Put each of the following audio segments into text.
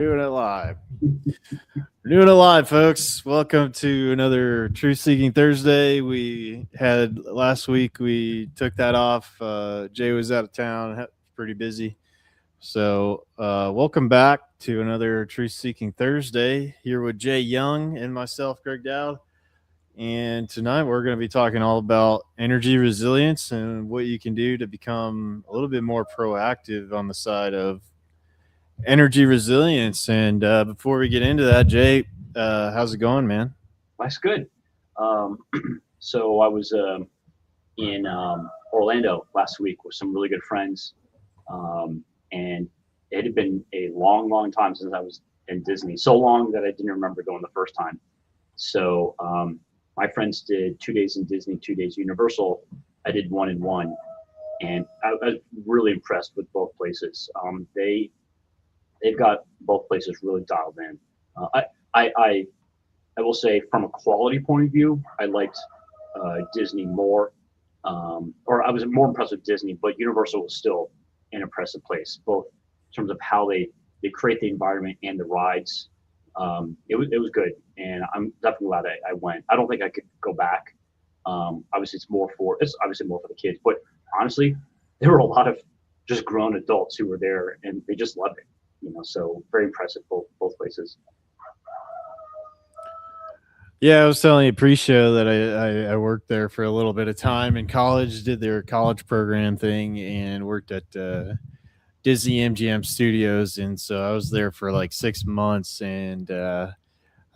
Doing it live. Doing it live, folks. Welcome to another Truth Seeking Thursday. We had last week, we took that off. Jay was out of town, pretty busy. So, welcome back to another Truth Seeking Thursday here with Jay Young and myself, Greg Dowd. And tonight we're going to be talking all about energy resilience and what you can do to become a little bit more proactive on the side of energy resilience. And before we get into that, Jay, how's it going, man? That's good. Um, so I was in Orlando last week with some really good friends, and it had been a long, long time since I was in Disney. So long that I didn't remember going the first time. So my friends did 2 days in Disney, 2 days Universal. I did one and one, and I was really impressed with both places. They've got both places really dialed in. I I will say from a quality point of view, I liked Disney more, or I was more impressed with Disney, but Universal was still an impressive place, both in terms of how they create the environment and the rides. It was good, and I'm definitely glad I went. I don't think I could go back. Obviously, it's obviously more for the kids, but honestly, there were a lot of just grown adults who were there, and they just loved it. So very impressive both places. Yeah, I was telling you pre-show that I worked there for a little bit of time in college, did their college program thing, and worked at Disney MGM Studios. And so I was there for like 6 months, and I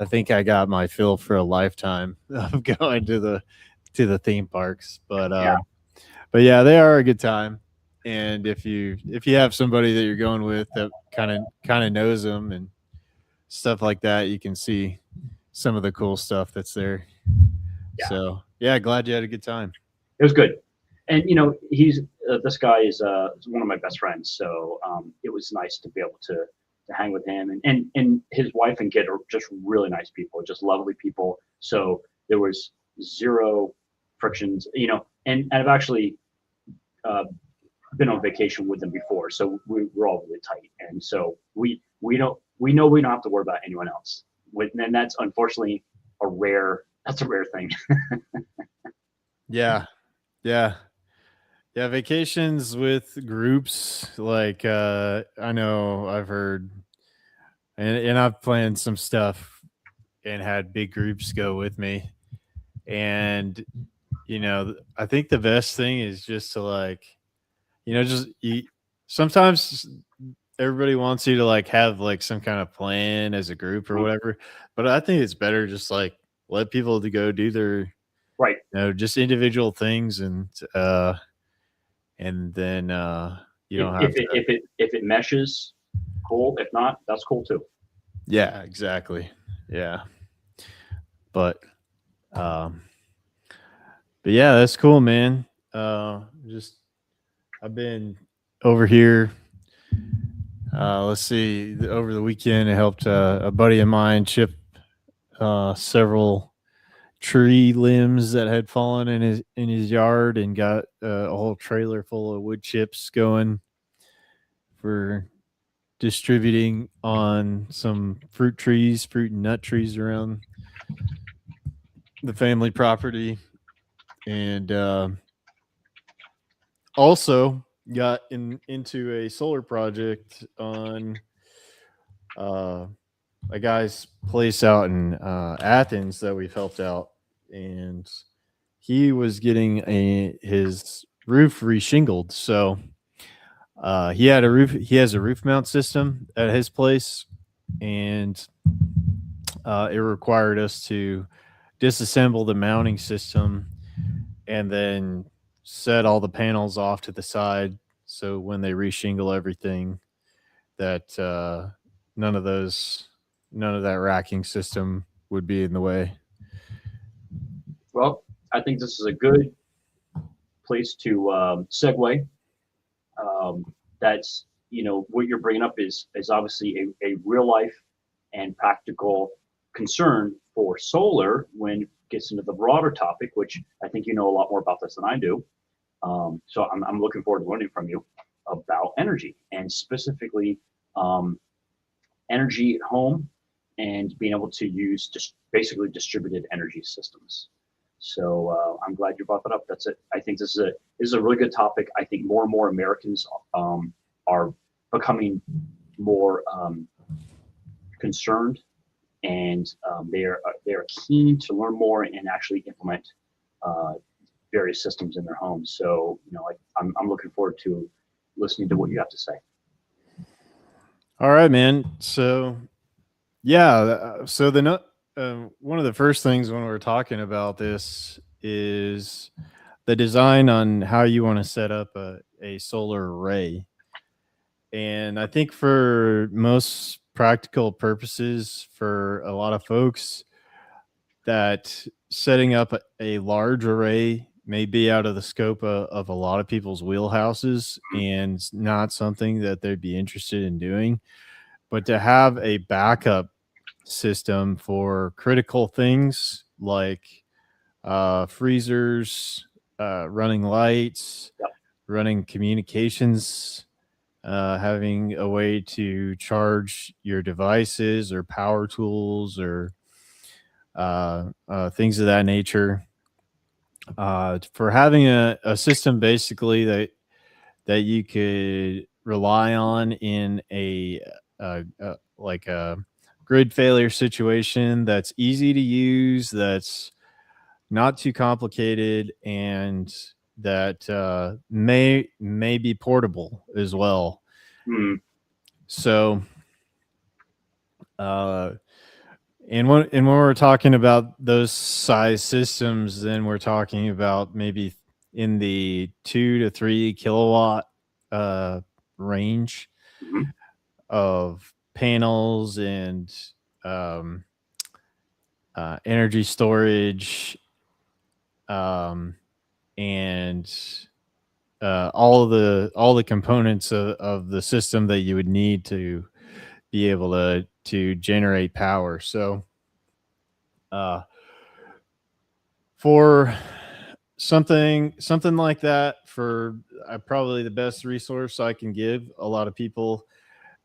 think I got my fill for a lifetime of going to the theme parks. Yeah. But yeah, they are a good time. And if you have somebody that you're going with that kind of knows them and stuff like that, you can see some of the cool stuff that's there. Yeah, So yeah, glad you had a good time. it was good. And he's this guy is one of my best friends, so it was nice to be able to hang with him, and his wife and kid are just really nice people, just lovely people. So there was zero frictions, and I've actually uh, been on vacation with them before, so we're all really tight, and so we know we don't have to worry about anyone else. And that's unfortunately a rare thing. Yeah, yeah, yeah. Vacations with groups, like I know I've heard, and I've planned some stuff and had big groups go with me. And I think the best thing is just to like, just you. Sometimes everybody wants you to like have like some kind of plan as a group or whatever, but I think it's better just like let people to go do their Right. just individual things, and then you if don't if have it to. if it if it meshes, cool. If not, that's cool too. Yeah, exactly. Yeah, but um but yeah, that's cool, man. Just I've been over here. Let's see. Over the weekend, I helped a buddy of mine chip several tree limbs that had fallen in his yard, and got a whole trailer full of wood chips going for distributing on some fruit and nut trees around the family property. And also got into a solar project on uh, a guy's place out in Athens that we've helped out, and he was getting his roof reshingled. So he has a roof mount system at his place, and it required us to disassemble the mounting system and then set all the panels off to the side, so when they reshingle everything, that none of those none of that racking system would be in the way. Well, I think this is a good place to segue. That's what you're bringing up is obviously a real life and practical concern for solar when it gets into the broader topic, which I think you know a lot more about this than I do. So I'm looking forward to learning from you about energy and specifically um, energy at home and being able to use just basically distributed energy systems. So I'm glad you brought that up. That's it. I think this is a really good topic. I think more and more Americans are becoming more concerned, and they are keen to learn more and actually implement various systems in their homes. So I'm looking forward to listening to what you have to say. All right, man. So yeah, so one of the first things when we're talking about this is the design on how you want to set up a solar array. And I think for most practical purposes, for a lot of folks, that setting up a large array may be out of the scope of a lot of people's wheelhouses and not something that they'd be interested in doing. But to have a backup system for critical things like freezers, running lights, Yep. running communications, having a way to charge your devices or power tools or things of that nature. For having a system basically that you could rely on in like a grid failure situation that's easy to use, that's not too complicated, and that may be portable as well. Mm. So, and when we're talking about those size systems, then we're talking about maybe in the 2 to 3 kilowatt range Hmm. of panels and um, energy storage, and all the components of the system that you would need to be able to generate power. So for something like that, for probably the best resource I can give a lot of people,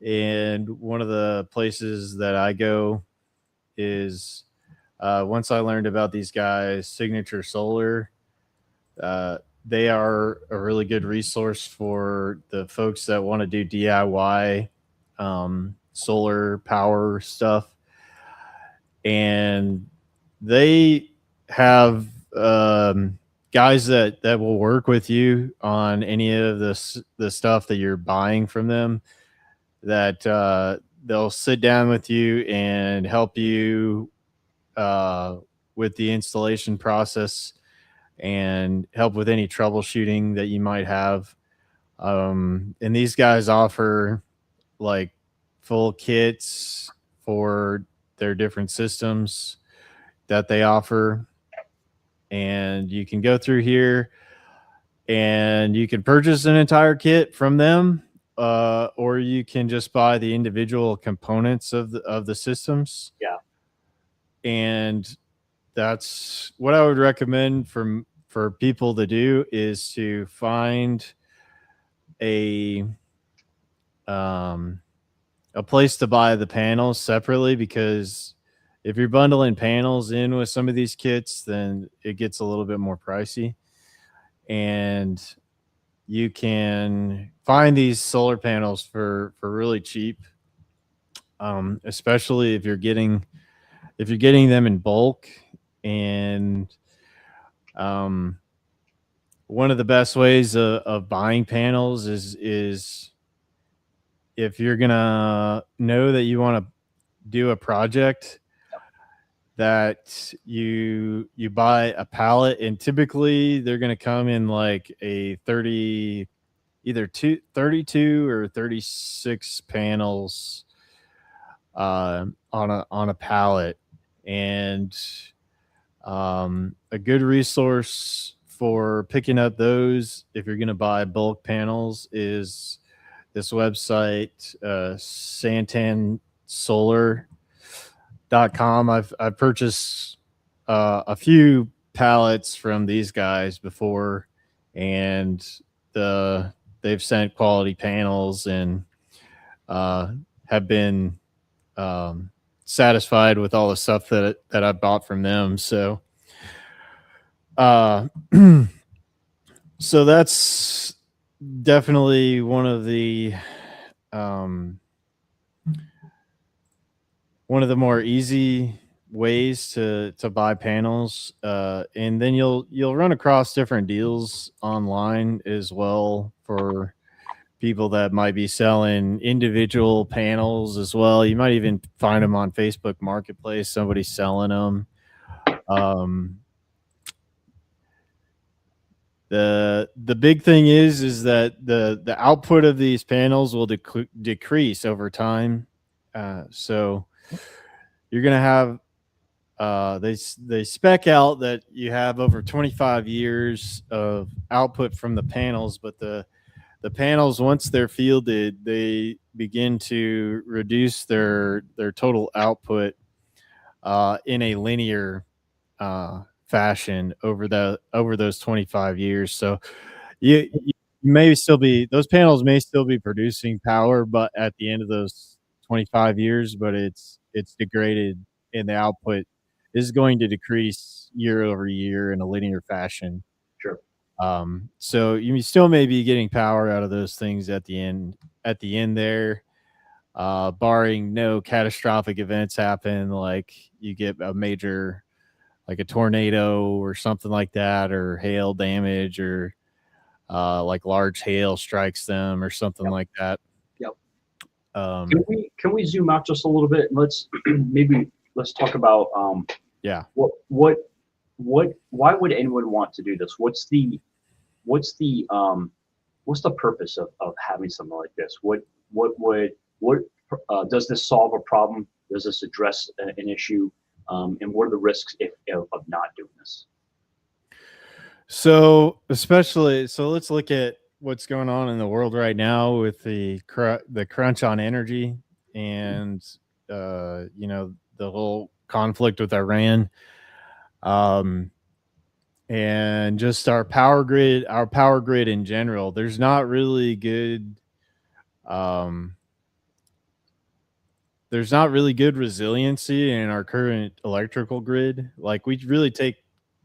and one of the places that I go is once I learned about these guys, Signature Solar. They are a really good resource for the folks that want to do DIY solar power stuff. And they have guys that will work with you on any of the stuff that you're buying from them, that they'll sit down with you and help you with the installation process and help with any troubleshooting that you might have. And these guys offer like full kits for their different systems that they offer. And you can go through here and you can purchase an entire kit from them, or you can just buy the individual components of the systems. Yeah. And that's what I would recommend for people to do, is to find a place to buy the panels separately, because if you're bundling panels in with some of these kits, then it gets a little bit more pricey. And you can find these solar panels for really cheap, especially if you're getting them in bulk. And one of the best ways of buying panels is if you're gonna know that you want to do a project, that you buy a pallet, and typically they're gonna come in like a 32 or 36 panels on a pallet. And a good resource for picking up those, if you're going to buy bulk panels, is this website, santansolar.com. I've purchased a few pallets from these guys before, and they've sent quality panels and have been satisfied with all the stuff that I bought from them. So, uh, so that's definitely um, one of the more easy ways to buy panels. And then you'll run across different deals online as well for people that might be selling individual panels as well. You might even find them on Facebook Marketplace. Somebody selling them. Um, the big thing is that the output of these panels will decrease over time. So you're gonna have they spec out that you have over 25 years of output from the panels, but the panels, once they're fielded, they begin to reduce their total output in a linear fashion over those 25 years. So you may still be those panels may still be producing power, but at the end of those 25 years, but it's degraded, and the output is going to decrease year over year in a linear fashion. Sure. So you still may be getting power out of those things at the end there, barring no catastrophic events happen, like you get a major, like a tornado or something like that, or hail damage, or like large hail strikes them or something Yep. like that. Yep. Um, Can we zoom out just a little bit? Let's maybe let's talk about yeah. why would anyone want to do this? What's the purpose of having something like this? What does this solve a problem? Does this address an issue? And what are the risks of not doing this? So let's look at what's going on in the world right now with the crunch on energy, and the whole conflict with Iran, um, and just our power grid in general. There's not really good um, there's not really good resiliency in our current electrical grid. Like, we really take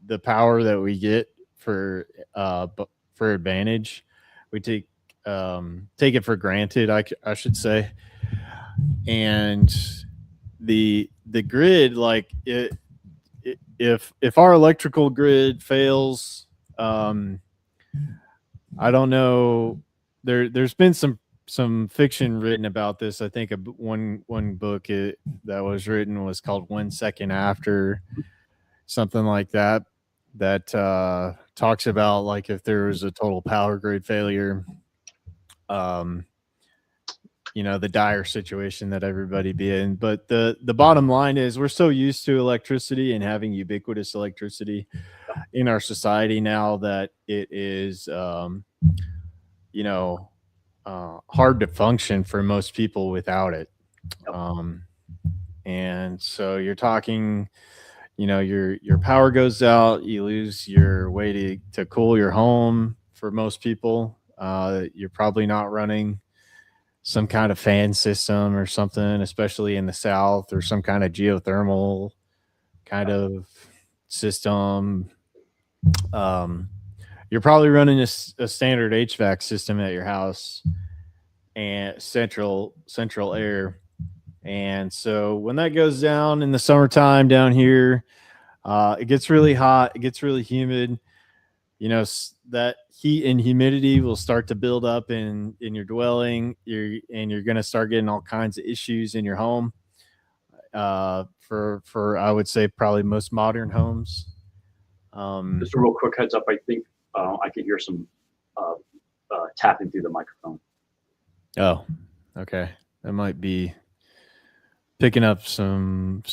the power that we get for advantage. We take it for granted, I should say. And the grid, like if our electrical grid fails, I don't know. There's been some fiction written about this. I think one book that was written was called 1 Second After, something like that. That talks about, like, if there was a total power grid failure, um, the dire situation that everybody be in. But the bottom line is, we're so used to electricity and having ubiquitous electricity in our society now that it is, hard to function for most people without it. And so you're talking, your power goes out, you lose your way to cool your home. For most people, you're probably not running some kind of fan system or something, especially in the South, or some kind of geothermal kind of system. You're probably running a standard HVAC system at your house, and central air. And so when that goes down in the summertime down here, it gets really hot, it gets really humid. That heat and humidity will start to build up in your dwelling. You're going to start getting all kinds of issues in your home. For I would say probably most modern homes. Just a real quick heads up. I think I could hear some tapping through the microphone. Oh, okay. That might be picking up some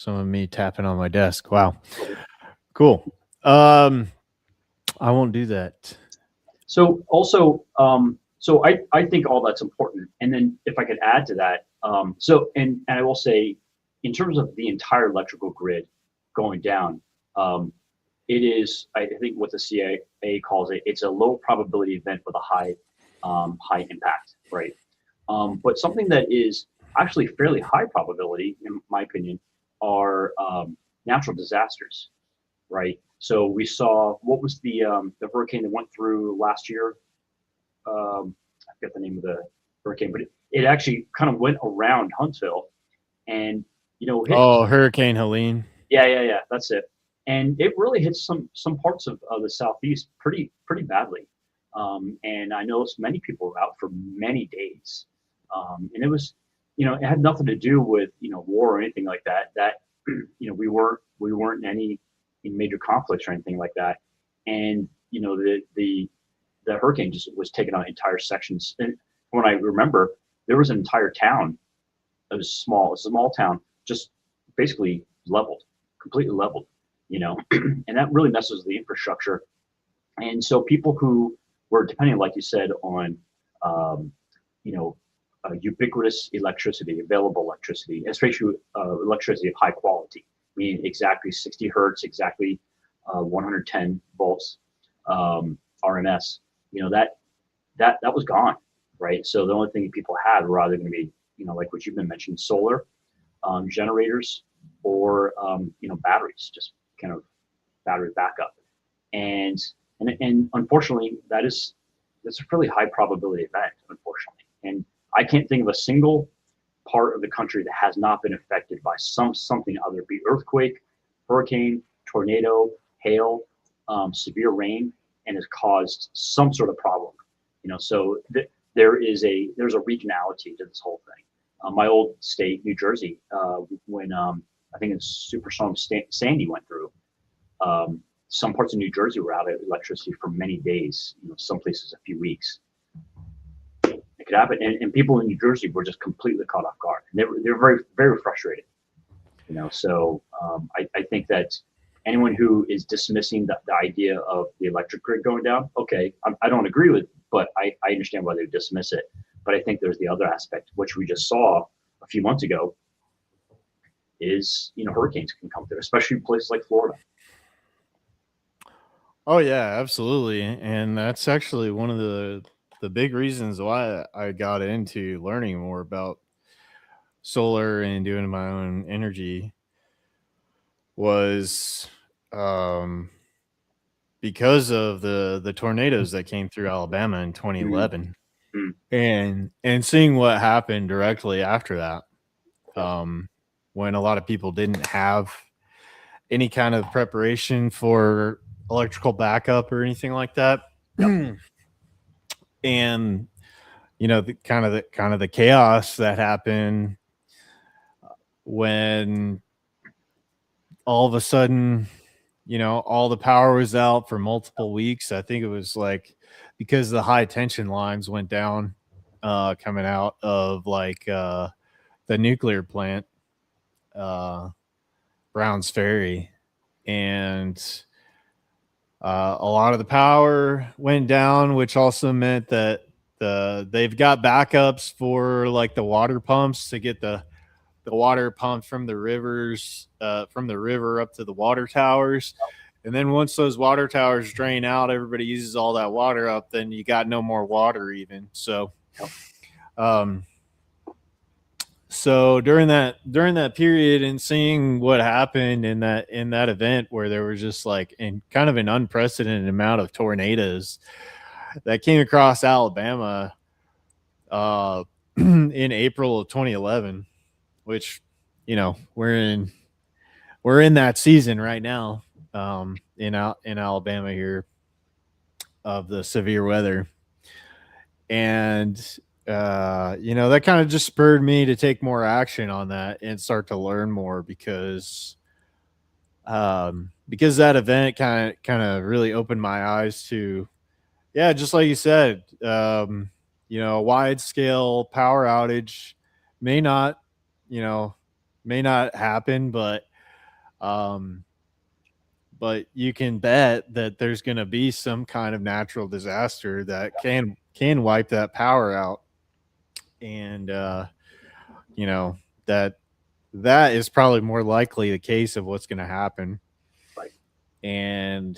of me tapping on my desk. Wow. Cool. I won't do that. So also, so I think all that's important. And then if I could add to that, and I will say, in terms of the entire electrical grid going down, it is, I think what the CIA calls it, it's a low probability event with a high impact, right? But something that is actually fairly high probability, in my opinion, are natural disasters, right? So we saw what was the hurricane that went through last year. I forget the name of the hurricane, but it actually kind of went around Huntsville, and hit. Oh, Hurricane Helene. Yeah, that's it. And it really hit some parts of the southeast pretty badly. And I know many people were out for many days. And it was, it had nothing to do with war or anything like that. That we weren't in any major conflicts or anything like that. And the hurricane just was taking out entire sections. And when I remember, there was an entire town. It was a small town, just basically leveled, completely leveled, and that really messes with the infrastructure. And so people who were depending, like you said, on, ubiquitous electricity, available electricity, especially electricity of high quality, meaning exactly 60 hertz, exactly 110 volts, RMS, that was gone, right? So the only thing people had were either going to be, like what you've been mentioning, solar generators, or batteries, just kind of battery backup. And unfortunately, that's a really high probability event, unfortunately. And I can't think of a single part of the country that has not been affected by something, other be earthquake, hurricane, tornado, hail, severe rain, and has caused some sort of problem. So there's a regionality to this whole thing. My old state, New Jersey, when I think it's Superstorm Sandy went through, some parts of New Jersey were out of electricity for many days. Some places a few weeks. It could happen, and people in New Jersey were just completely caught off guard. And they were very, very frustrated. So I think that anyone who is dismissing the idea of the electric grid going down, okay, I don't agree with, but I understand why they dismiss it. But I think there's the other aspect, which we just saw a few months ago, is hurricanes can come through, especially in places like Florida. Oh yeah, absolutely. And that's actually one of the big reasons why I got into learning more about solar and doing my own energy was um because of the tornadoes that came through Alabama in 2011, and seeing what happened directly after that, when a lot of people didn't have any kind of preparation for electrical backup or anything like that. Yep. And the chaos that happened when all of a sudden, all the power was out for multiple weeks. I think it was like because the high tension lines went down, coming out of the nuclear plant, Browns Ferry, and a lot of the power went down, which also meant that they've got backups for like the water pumps to get the water pumped from the rivers, from the river up to the water towers. And then once those water towers drain out, everybody uses all that water up, then you got no more water even. So, so during that period and seeing what happened in that event where there was just like in kind of an unprecedented amount of tornadoes that came across Alabama in April of 2011, which we're in that season right now, in Alabama here, of the severe weather. And that kind of just spurred me to take more action on that and start to learn more, because that event kind of really opened my eyes to, just like you said, a wide scale power outage may not happen, but you can bet that there's going to be some kind of natural disaster that can wipe that power out. And that is probably more likely the case of what's going to happen. Right. And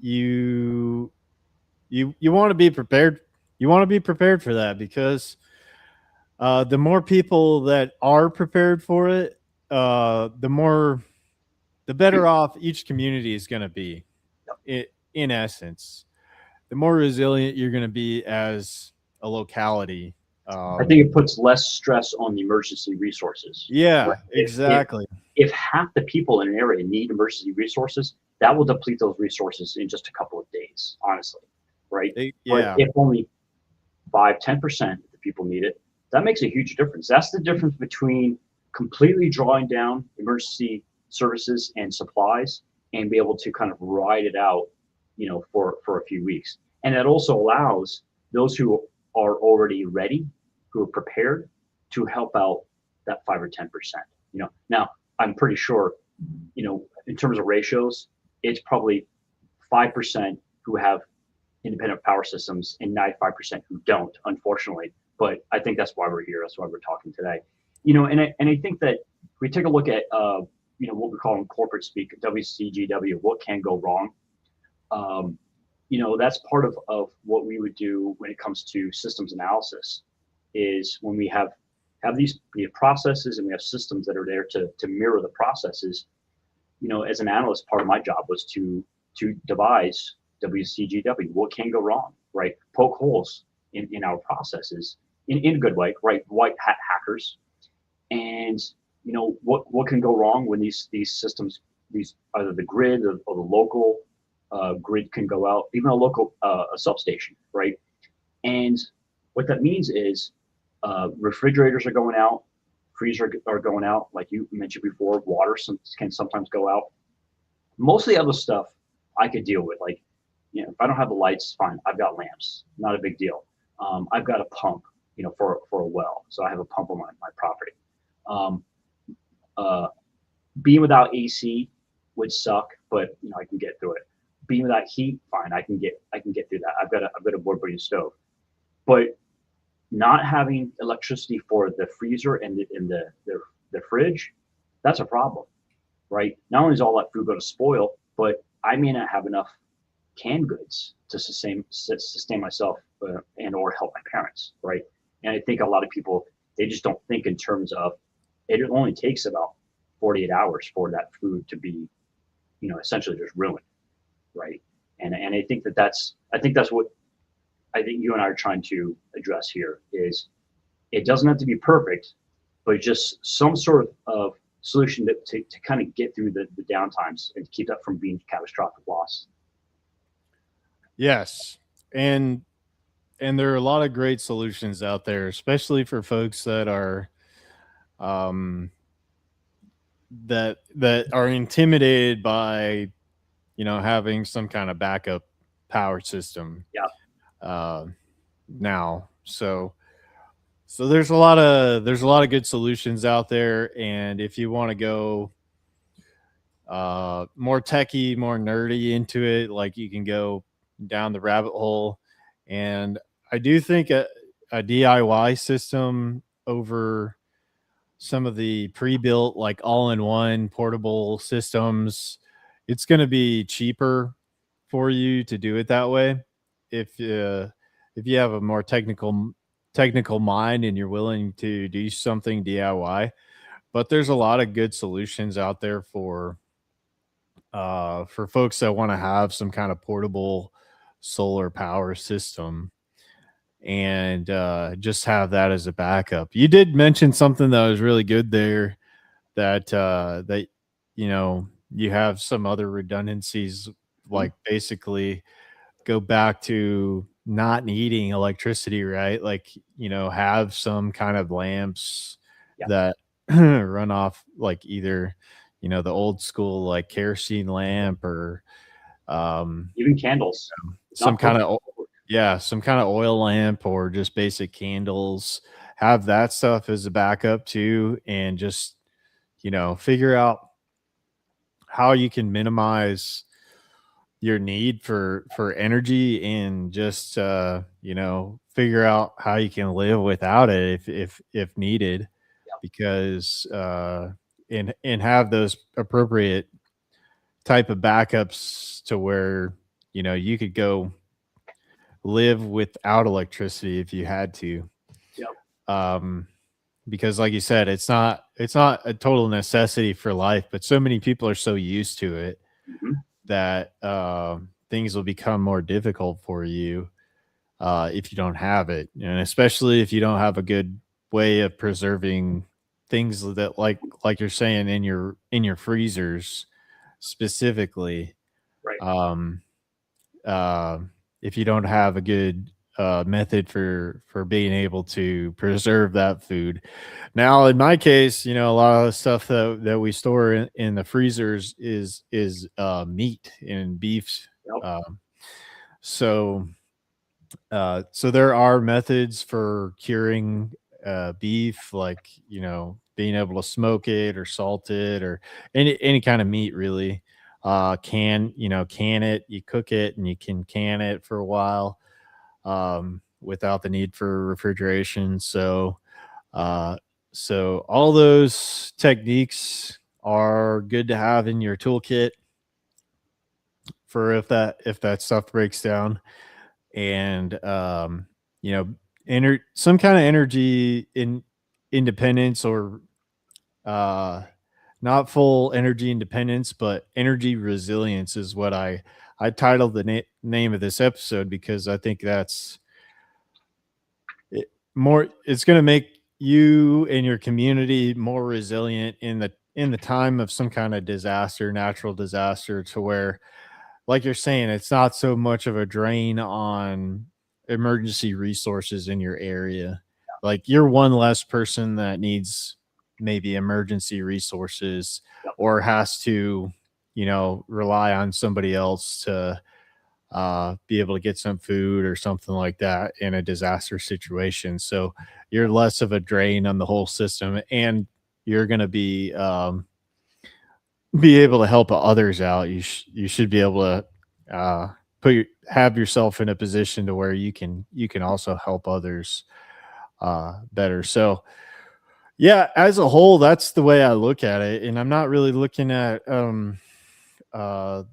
you want to be prepared. You want to be prepared for that, because The more people that are prepared for it, the better off each community is going to be. In essence, the more resilient you're going to be as a locality. I think it puts less stress on the emergency resources. Right? Yeah, If exactly. if half the people in an area need emergency resources, that will deplete those resources in just a couple of days, honestly, right? But Yeah, if only 5-10% of the people need it, that makes a huge difference. That's the difference between completely drawing down emergency services and supplies and be able to kind of ride it out, for a few weeks. And that also allows those who are already ready, who are prepared, to help out that 5 or 10%. Now I'm pretty sure, in terms of ratios, it's probably 5% who have independent power systems and 95% who don't, unfortunately. But I think that's why we're here. That's why we're talking today. And I think that if we take a look at, what we call in corporate speak, WCGW, what can go wrong. Um, that's part of what we would do when it comes to systems analysis is when we have processes and we have systems that are there to mirror the processes. As an analyst, part of my job was to devise WCGW. What can go wrong, right? Poke holes in our processes in a good way, right? White hat hackers, and what can go wrong when these systems, these either the grid or the local grid can go out, even a local a substation, right? And what that means is refrigerators are going out, freezers are going out, like you mentioned before. Water can sometimes go out. Most of the other stuff I could deal with. Like, if I don't have the lights, fine. I've got lamps, not a big deal. I've got a pump, for a well, so I have a pump on my property. Um, uh, being without AC would suck, but I can get through it. Being without heat, fine. I can get through that. I've got a wood burning stove, but not having electricity for the freezer and the fridge, that's a problem, right? Not only is all that food going to spoil, but I may not have enough canned goods to sustain myself and or help my parents, right? And I think a lot of people, they just don't think in terms of it only takes about 48 hours for that food to be, essentially just ruined, right? And I think that's what I think you and I are trying to address here is it doesn't have to be perfect, but just some sort of solution to kind of get through the downtimes and to keep that from being catastrophic loss. yes, and there are a lot of great solutions out there, especially for folks that are um, that are intimidated by having some kind of backup power system Yeah. uh, now. So there's a lot of good solutions out there, and if you want to go more techie, more nerdy into it, like you can go down the rabbit hole. And I do think a DIY system over some of the pre-built, like all-in-one portable systems, it's going to be cheaper for you to do it that way. If you have a more technical mind and you're willing to do something DIY, but there's a lot of good solutions out there for folks that want to have some kind of portable solar power system and just have that as a backup. You did mention something that was really good there, that you have some other redundancies, Mhm. like basically go back to not needing electricity, right? Like, have some kind of lamps Yeah. that run off, like either, the old school like kerosene lamp, or um, Even candles, some not kind perfect. of, yeah, some kind of oil lamp, or just basic candles. Have that stuff as a backup too, and just, figure out how you can minimize your need for energy, and just figure out how you can live without it if needed, because and have those appropriate type of backups to where you could go live without electricity if you had to. Yep. because like you said, it's not a total necessity for life, but so many people are so used to it Hmm. that things will become more difficult for you if you don't have it, and especially if you don't have a good way of preserving things that like you're saying in your freezers specifically. Right. Um, uh, if you don't have a good method for being able to preserve that food. Now, in my case, a lot of the stuff that we store in the freezers is meat and beef. Yep. Um, so so there are methods for curing beef, like being able to smoke it or salt it or any kind of meat really. Can it, you cook it and you can can it for a while without the need for refrigeration. Uh, so all those techniques are good to have in your toolkit for if that stuff breaks down. And you know some kind of energy in independence, or uh not full energy independence but energy resilience is what I titled the name of this episode, because I think that's more, it's going to make you and your community more resilient in the time of some kind of disaster, natural disaster, to where, like you're saying, it's not so much of a drain on emergency resources in your area. Like you're one less person that needs maybe emergency resources Yep. or has to, rely on somebody else to be able to get some food or something like that in a disaster situation. So you're less of a drain on the whole system, and you're going to be able to help others out. You should be able to have yourself in a position to where you can also help others better. So yeah, as a whole, that's the way I look at it, and I'm not really looking at uh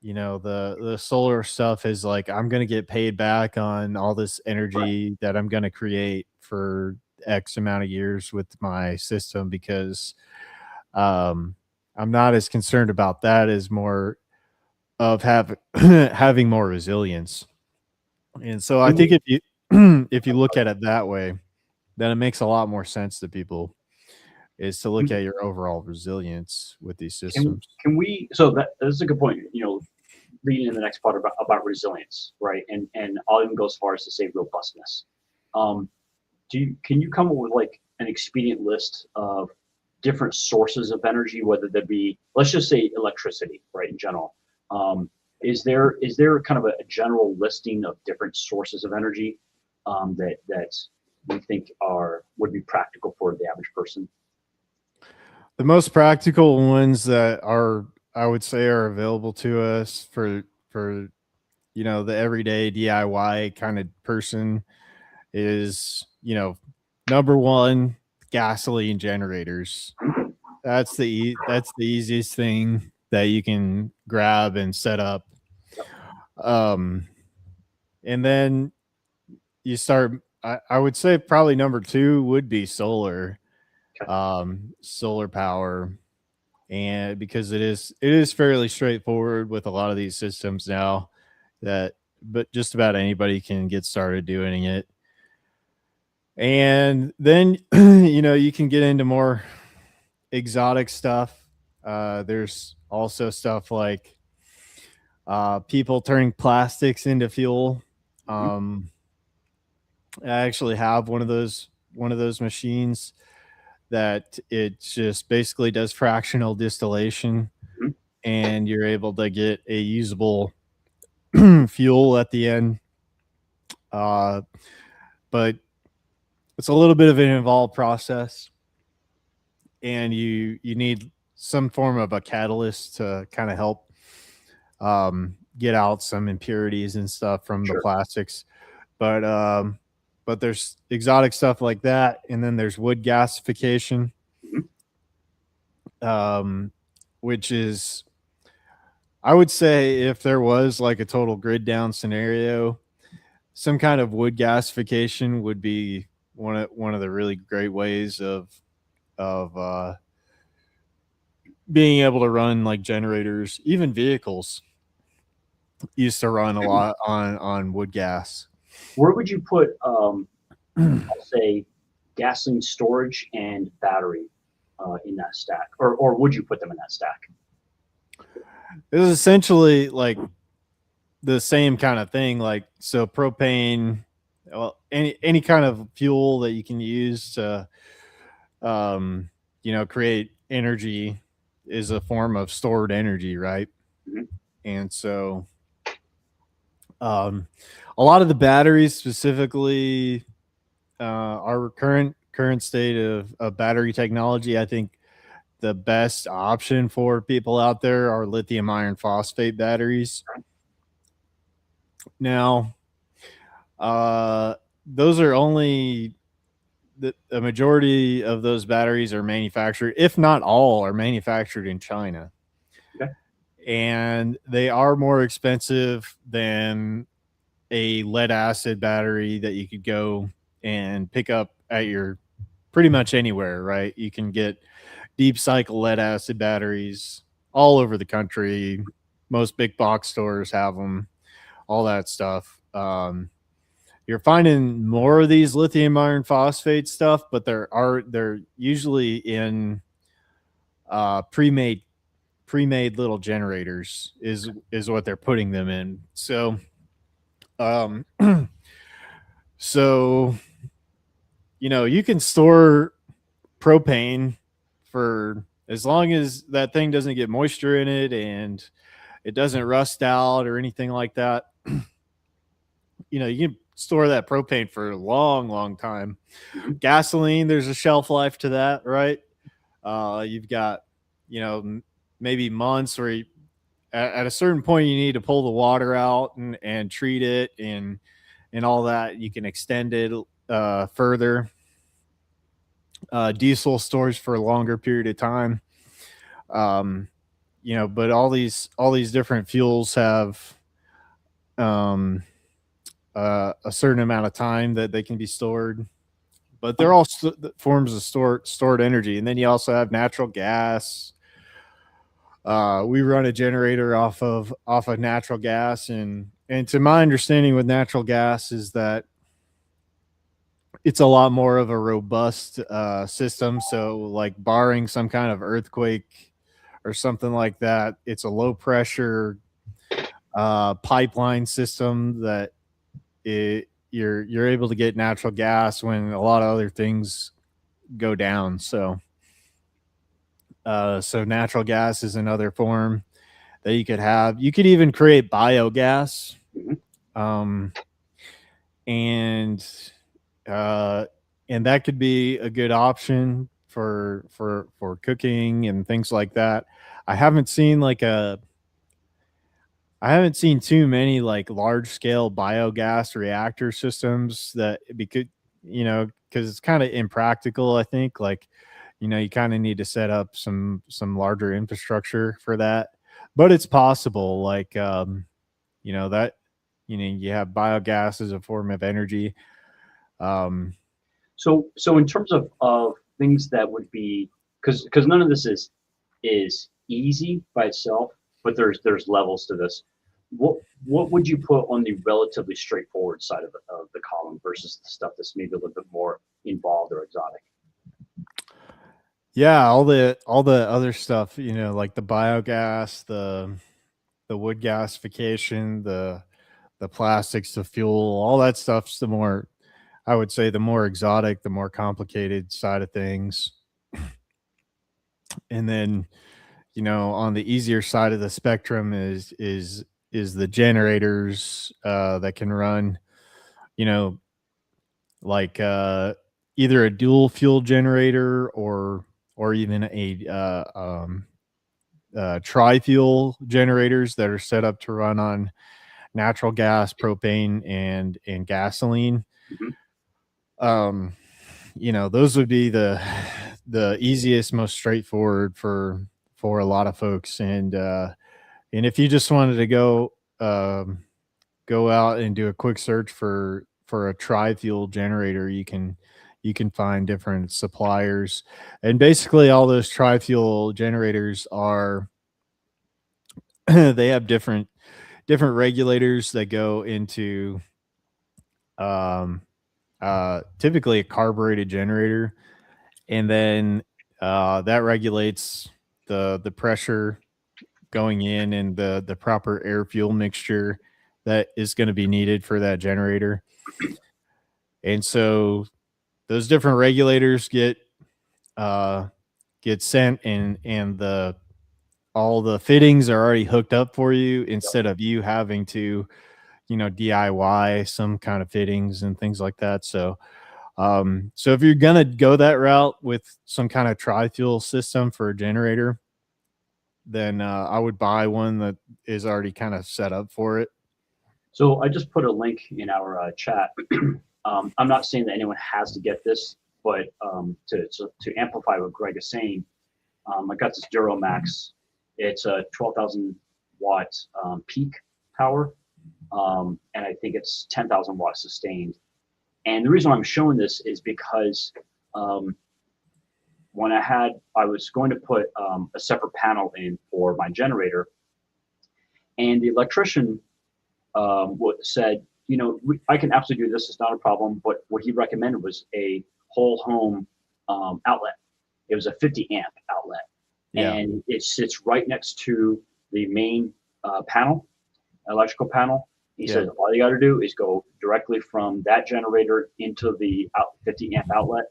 the solar stuff is like I'm going to get paid back on all this Right. energy that I'm going to create for X amount of years with my system, because um I'm not as concerned about that, as more of having more resilience. And so I Can think we? if you if you look at it that way, then it makes a lot more sense to people, is to look at your overall resilience with these systems. Can we? So that's a good point. Leading in the next part about resilience, right? And I'll even go as far as to say robustness. Um, can you come up with like an expedient list of different sources of energy, whether that be, let's just say, electricity, right, in general? Is there kind of a general listing of different sources of energy that we think would be practical for the average person? The most practical ones that are, I would say, are available to us for the everyday DIY kind of person is, number one, gasoline generators. That's the easiest thing that you can grab and set up. Um, and then you start. I would say probably number two would be solar, Okay. solar power, and because it is fairly straightforward with a lot of these systems now, but just about anybody can get started doing it. And then you can get into more exotic stuff. There's also stuff like people turning plastics into fuel. Hmm. um, I actually have one of those machines that it just basically does fractional distillation, Hmm. and you're able to get a usable fuel at the end. Uh, but it's a little bit of an involved process, and you need some form of a catalyst to kind of help get out some impurities and stuff from the Sure. plastics. But there's exotic stuff like that, and then there's wood gasification, Hmm. um, which is, I would say, if there was like a total grid down scenario, some kind of wood gasification would be one of the really great ways of being able to run like generators. Even vehicles used to run a lot on wood gas. Where would you put, I'll say, gasoline storage and battery in that stack, or would you put them in that stack? It was essentially like the same kind of thing. Like, so propane, well, any kind of fuel that you can use to, create energy is a form of stored energy, right? Mhm. And so, a lot of the batteries, specifically, our current state of battery technology, I think the best option for people out there are lithium iron phosphate batteries. Now, uh, those are only the majority of those batteries are manufactured, if not all, are manufactured in China, Okay. and they are more expensive than a lead acid battery that you could go and pick up at your pretty much anywhere, right? You can get deep cycle lead acid batteries all over the country. Most big box stores have them, all that stuff. You're finding more of these lithium iron phosphate stuff, but they're usually in pre-made little generators is what they're putting them in. So um so you can store propane for as long as that thing doesn't get moisture in it and it doesn't rust out or anything like that. You can store that propane for a long, long time. Mhm. Gasoline, there's a shelf life to that, right? You've got, maybe months where at a certain point you need to pull the water out and treat it and all that. You can extend it further. Diesel stores for a longer period of time. Um, but all these different fuels have um, a certain amount of time that they can be stored, but they're all forms of stored energy. And then you also have natural gas. We run a generator off of natural gas, and to my understanding with natural gas is that it's a lot more of a robust system. So, like, barring some kind of earthquake or something like that, it's a low pressure pipeline system that you're able to get natural gas when a lot of other things go down. So natural gas is another form that you could have. You could even create biogas, Mhm. um, and uh, and that could be a good option for cooking and things like that. I haven't seen like a I haven't seen too many like large scale biogas reactor systems that because because it's kind of impractical. I think like you kind of need to set up some larger infrastructure for that, but it's possible. Like that you have biogas as a form of energy. Um, So in terms of things that would be, because none of this is easy by itself, but there's levels to this. What would you put on the relatively straightforward side of the column versus the stuff that's maybe a little bit more involved or exotic? yeah, all the other stuff, like the biogas, the wood gasification, the plastics, the fuel, all that stuff's the more, I would say, the more exotic, the more complicated side of things. And then, on the easier side of the spectrum is the generators that can run, you know, like either a dual fuel generator or even a tri-fuel generators that are set up to run on natural gas, propane, and gasoline. Mhm. Um, those would be the easiest, most straightforward for a lot of folks. And if you just wanted to go out and do a quick search for a tri-fuel generator, you can find different suppliers, and basically all those tri-fuel generators are they have different regulators that go into um, typically a carbureted generator, and then that regulates the pressure going in and the proper air fuel mixture that is going to be needed for that generator. And so those different regulators uh, get sent, and the all the fittings are already hooked up for you instead of you having to, DIY some kind of fittings and things like that. So if you're gonna go that route with some kind of tri-fuel system for a generator, then I would buy one that is already kind of set up for it. So I just put a link in our chat. I'm not saying that anyone has to get this, but to amplify what Greg is saying, I got this Duramax. It's a 12,000 watt peak power, and I think it's 10,000 watts sustained. And the reason I'm showing this is because when I was going to put a separate panel in for my generator, and the electrician said, I can absolutely do this. It's not a problem. But what he recommended was a whole home outlet. It was a 50 amp outlet, and it sits right next to the main electrical panel. He says all you got to do is go directly from that generator into the 50 amp outlet,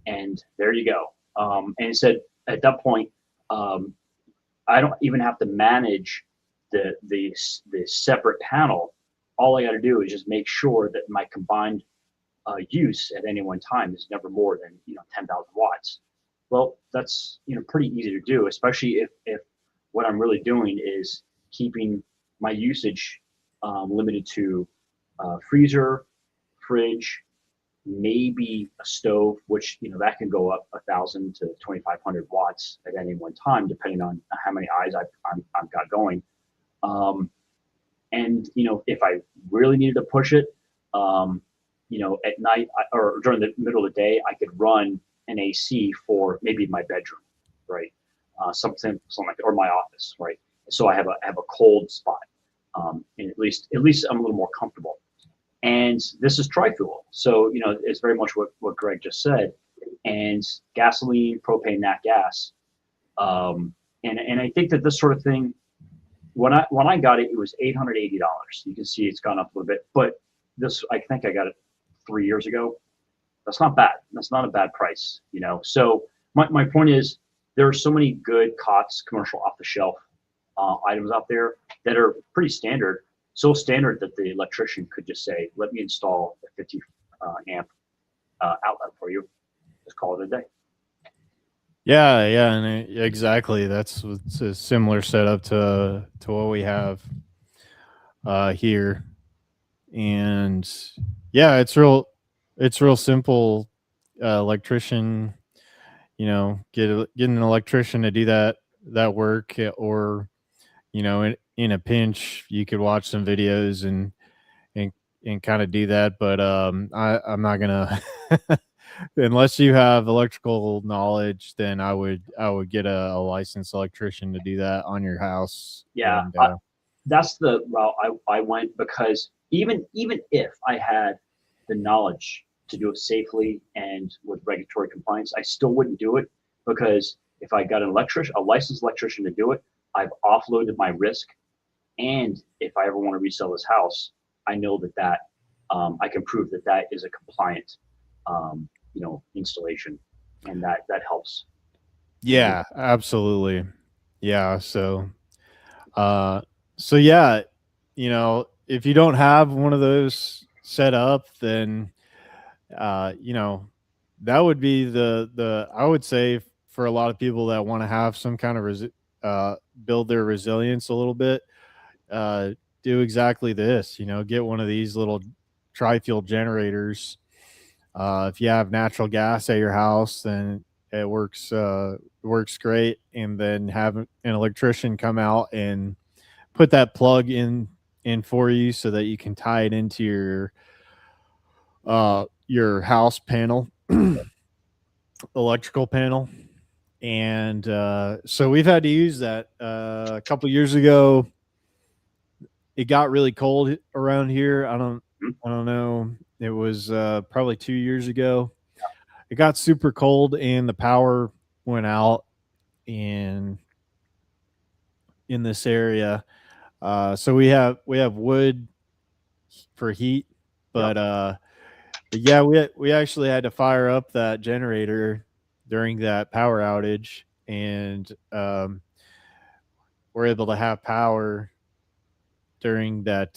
and there you go. And he said at that point, I don't even have to manage the separate panel. All I got to do is just make sure that my combined use at any one time is never more than 10,000 watts. Well, that's pretty easy to do, especially if what I'm really doing is keeping my usage limited to freezer, fridge, maybe a stove, which that can go up 1,000 to 2,500 watts at any one time, depending on how many eyes I've got going. And if I really needed to push it, at night or during the middle of the day, I could run an AC for maybe my bedroom, right? Something like, or my office, right? So I have a cold spot, and at least I'm a little more comfortable. And this is tri-fuel, so it's very much what Greg just said. And gasoline, propane, nat gas, and I think that this sort of thing, when I got it, it was $880. You can see it's gone up a little bit, but I think I got it 3 years ago. That's not bad. That's not a bad price, So my point is, there are so many good COTS, commercial off-the-shelf items out there that are pretty standard. So standard that the electrician could just say, "Let me install a 50 amp outlet for you. Just call it a day." Yeah, and exactly. It's a similar setup to what we have here, and yeah, it's real simple. Electrician, get an electrician to do that work, or in a pinch, you could watch some videos and kind of do that. But I'm not gonna unless you have electrical knowledge, then I would get a licensed electrician to do that on your house. Yeah, And, that's the route I went, because even if I had the knowledge to do it safely and with regulatory compliance, I still wouldn't do it, because if I got a licensed electrician to do it, I've offloaded my risk. And if I ever want to resell this house, I know that I can prove that is a compliant, installation, and that helps. yeah, absolutely. Yeah. So yeah, if you don't have one of those set up, then, that would be I would say, for a lot of people that want to have some kind of build their resilience a little bit, do exactly this, get one of these little tri-fuel generators. If you have natural gas at your house, then it works great. And then have an electrician come out and put that plug in for you, so that you can tie it into your house panel. electrical panel. And so we've had to use that. A couple years ago, it got really cold around here. I don't know. It was probably 2 years ago. It got super cold, and the power went out in this area. So we have wood for heat, Yep. but yeah, we actually had to fire up that generator during that power outage, and we're able to have power during that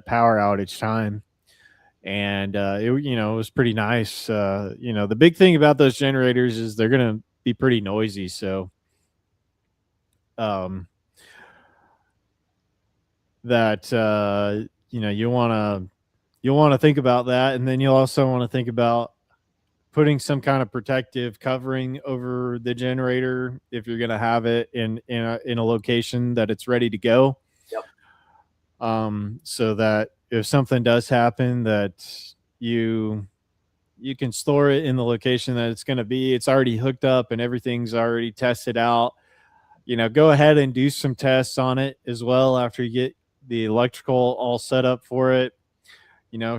power outage time. And it was pretty nice. The big thing about those generators is they're gonna be pretty noisy. So um, that you'll want to think about that, and then you'll also want to think about putting some kind of protective covering over the generator if you're going to have it in a location that it's ready to go. Yep. So that if something does happen, that you can store it in the location that it's going to be. It's already hooked up and everything's already tested out. Go ahead and do some tests on it as well after you get the electrical all set up for it.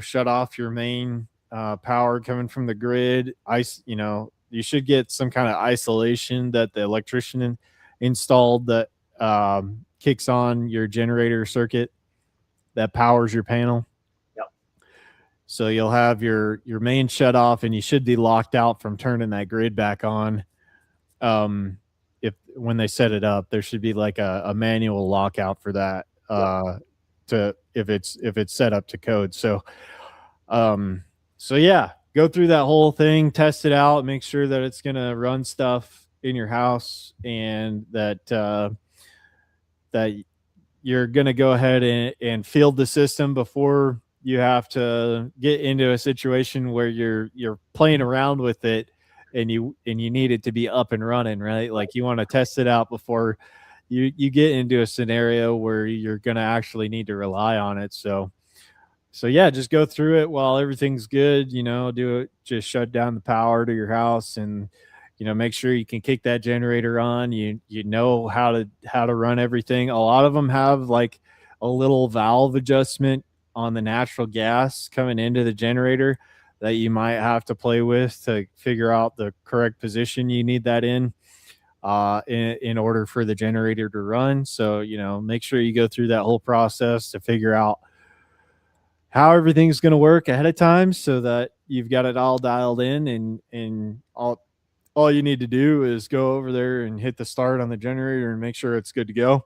Shut off your main power coming from the grid. You should get some kind of isolation that the electrician installed that kicks on your generator circuit that powers your panel. Yep. So you'll have your main shut off, and you should be locked out from turning that grid back on. If when they set it up, there should be like a manual lockout for that. If it's set up to code. So yeah, go through that whole thing, test it out, make sure that it's going to run stuff in your house, and that you're going to go ahead and field the system before you have to get into a situation where you're playing around with it and you need it to be up and running, right? Like you want to test it out before you get into a scenario where you're going to actually need to rely on it. So yeah, just go through it while everything's good, do it, just shut down the power to your house, and make sure you can kick that generator on. You know how to run everything. A lot of them have like a little valve adjustment on the natural gas coming into the generator that you might have to play with to figure out the correct position you need that in order for the generator to run. So, make sure you go through that whole process to figure out how everything's going to work ahead of time so that you've got it all dialed in, and all you need to do is go over there and hit the start on the generator and make sure it's good to go.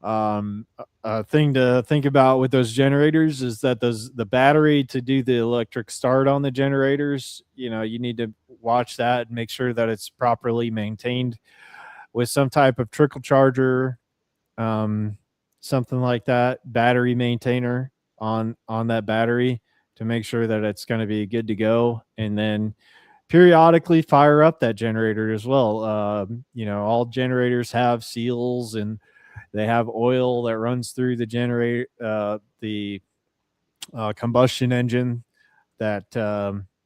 A thing to think about with those generators is that the battery to do the electric start on the generators, you need to watch that and make sure that it's properly maintained with some type of trickle charger, something like that, battery maintainer on that battery to make sure that it's going to be good to go. And then periodically fire up that generator as well. All generators have seals, and they have oil that runs through the generator, the combustion engine that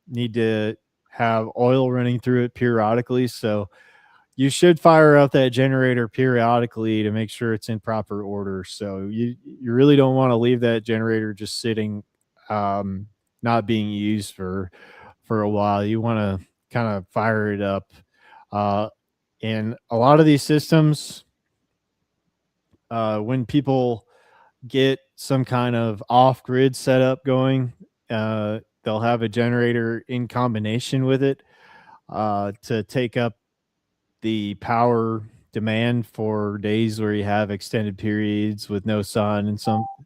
need to have oil running through it periodically. So you should fire up that generator periodically to make sure it's in proper order. So you really don't want to leave that generator just sitting, not being used for a while. You want to kind of fire it up. And a lot of these systems, when people get some kind of off-grid setup going, they'll have a generator in combination with it to take up the power demand for days where you have extended periods with no sun and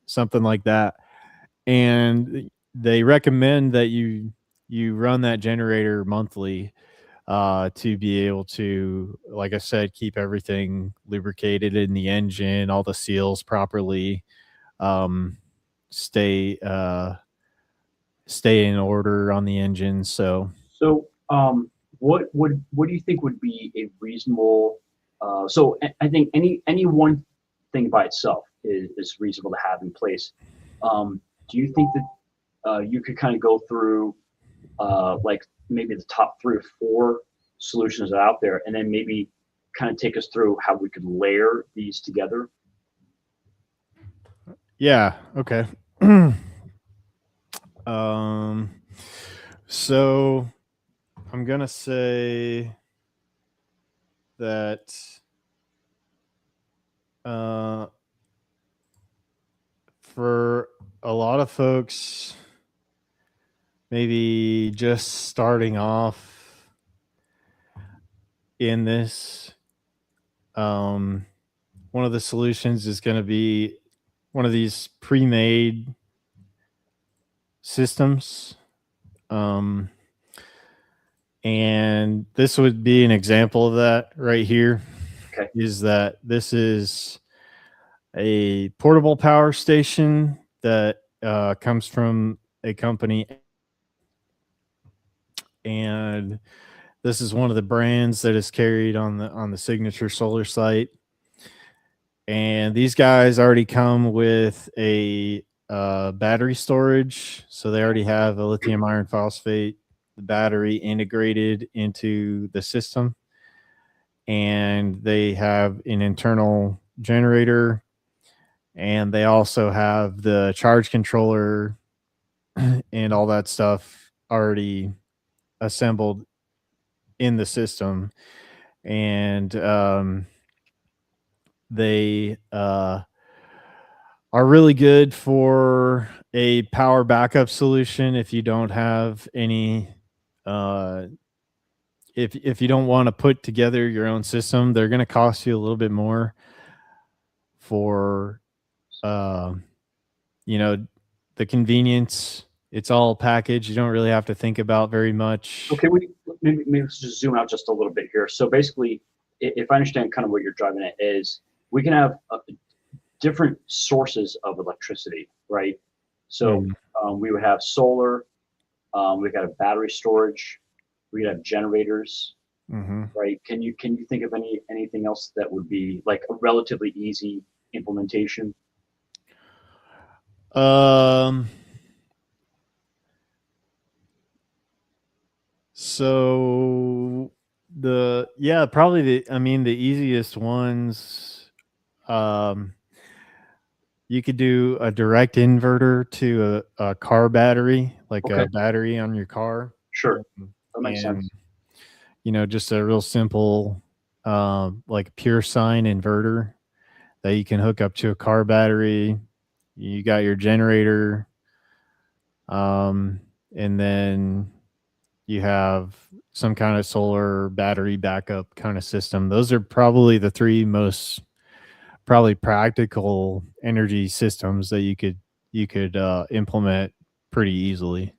something like that. And they recommend that you run that generator monthly to be able to, like I said, keep everything lubricated in the engine, all the seals properly, stay in order on the engine. So what do you think would be a reasonable? So I think any one thing by itself is reasonable to have in place. Do you think that you could kind of go through like maybe the top 3 or 4 solutions that are out there, and then maybe kind of take us through how we could layer these together? Yeah. Okay. um, so I'm gonna say that uh, for a lot of folks, maybe just starting off in this, one of the solutions is going to be one of these pre-made systems. And this would be an example of that right here. Okay. Is that this is a portable power station that comes from a company, and this is one of the brands that is carried on the Signature Solar site. And these guys already come with a battery storage, so they already have a lithium iron phosphate battery integrated into the system, and they have an internal generator, and they also have the charge controller and all that stuff already assembled in the system. And they are really good for a power backup solution if you don't have any if you don't want to put together your own system. They're going to cost you a little bit more for you know, the convenience. It's all packaged. You don't really have to think about very much. Okay, maybe let's just zoom out just a little bit here. So basically, if I understand kind of what you're driving at, is we can have different sources of electricity, right? So we would have solar, we've got a battery storage, we could have generators, right? Can you think of anything else that would be like a relatively easy implementation? So probably the easiest ones, you could do a direct inverter to a car battery, like a battery on your car. Sure, that makes sense. Just a real simple, like pure sine inverter that you can hook up to a car battery. You got your generator, and then you have some kind of solar battery backup kind of system. Those are probably the 3 most probably practical energy systems that you could implement pretty easily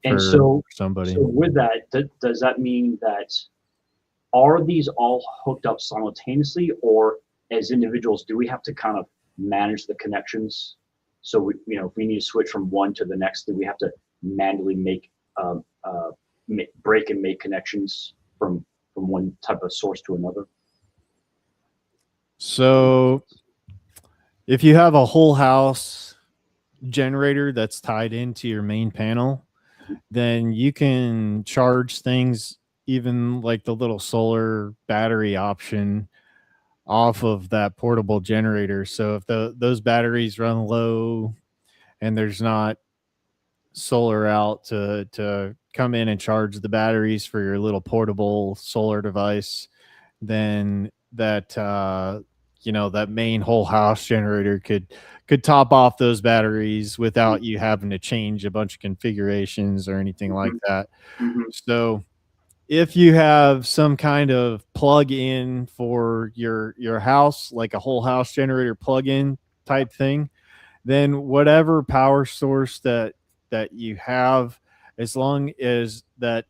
for somebody. So with that, does that mean that are these all hooked up simultaneously, or as individuals, do we have to kind of manage the connections? So if we need to switch from one to the next, do we have to manually break and make connections from one type of source to another? So if you have a whole house generator that's tied into your main panel, then you can charge things, even like the little solar battery option, off of that portable generator. So if those batteries run low and there's not solar out to come in and charge the batteries for your little portable solar device, then that that main whole house generator could top off those batteries without you having to change a bunch of configurations or anything like that. So if you have some kind of plug-in for your house, like a whole house generator plug-in type thing, then whatever power source that you have, as long as that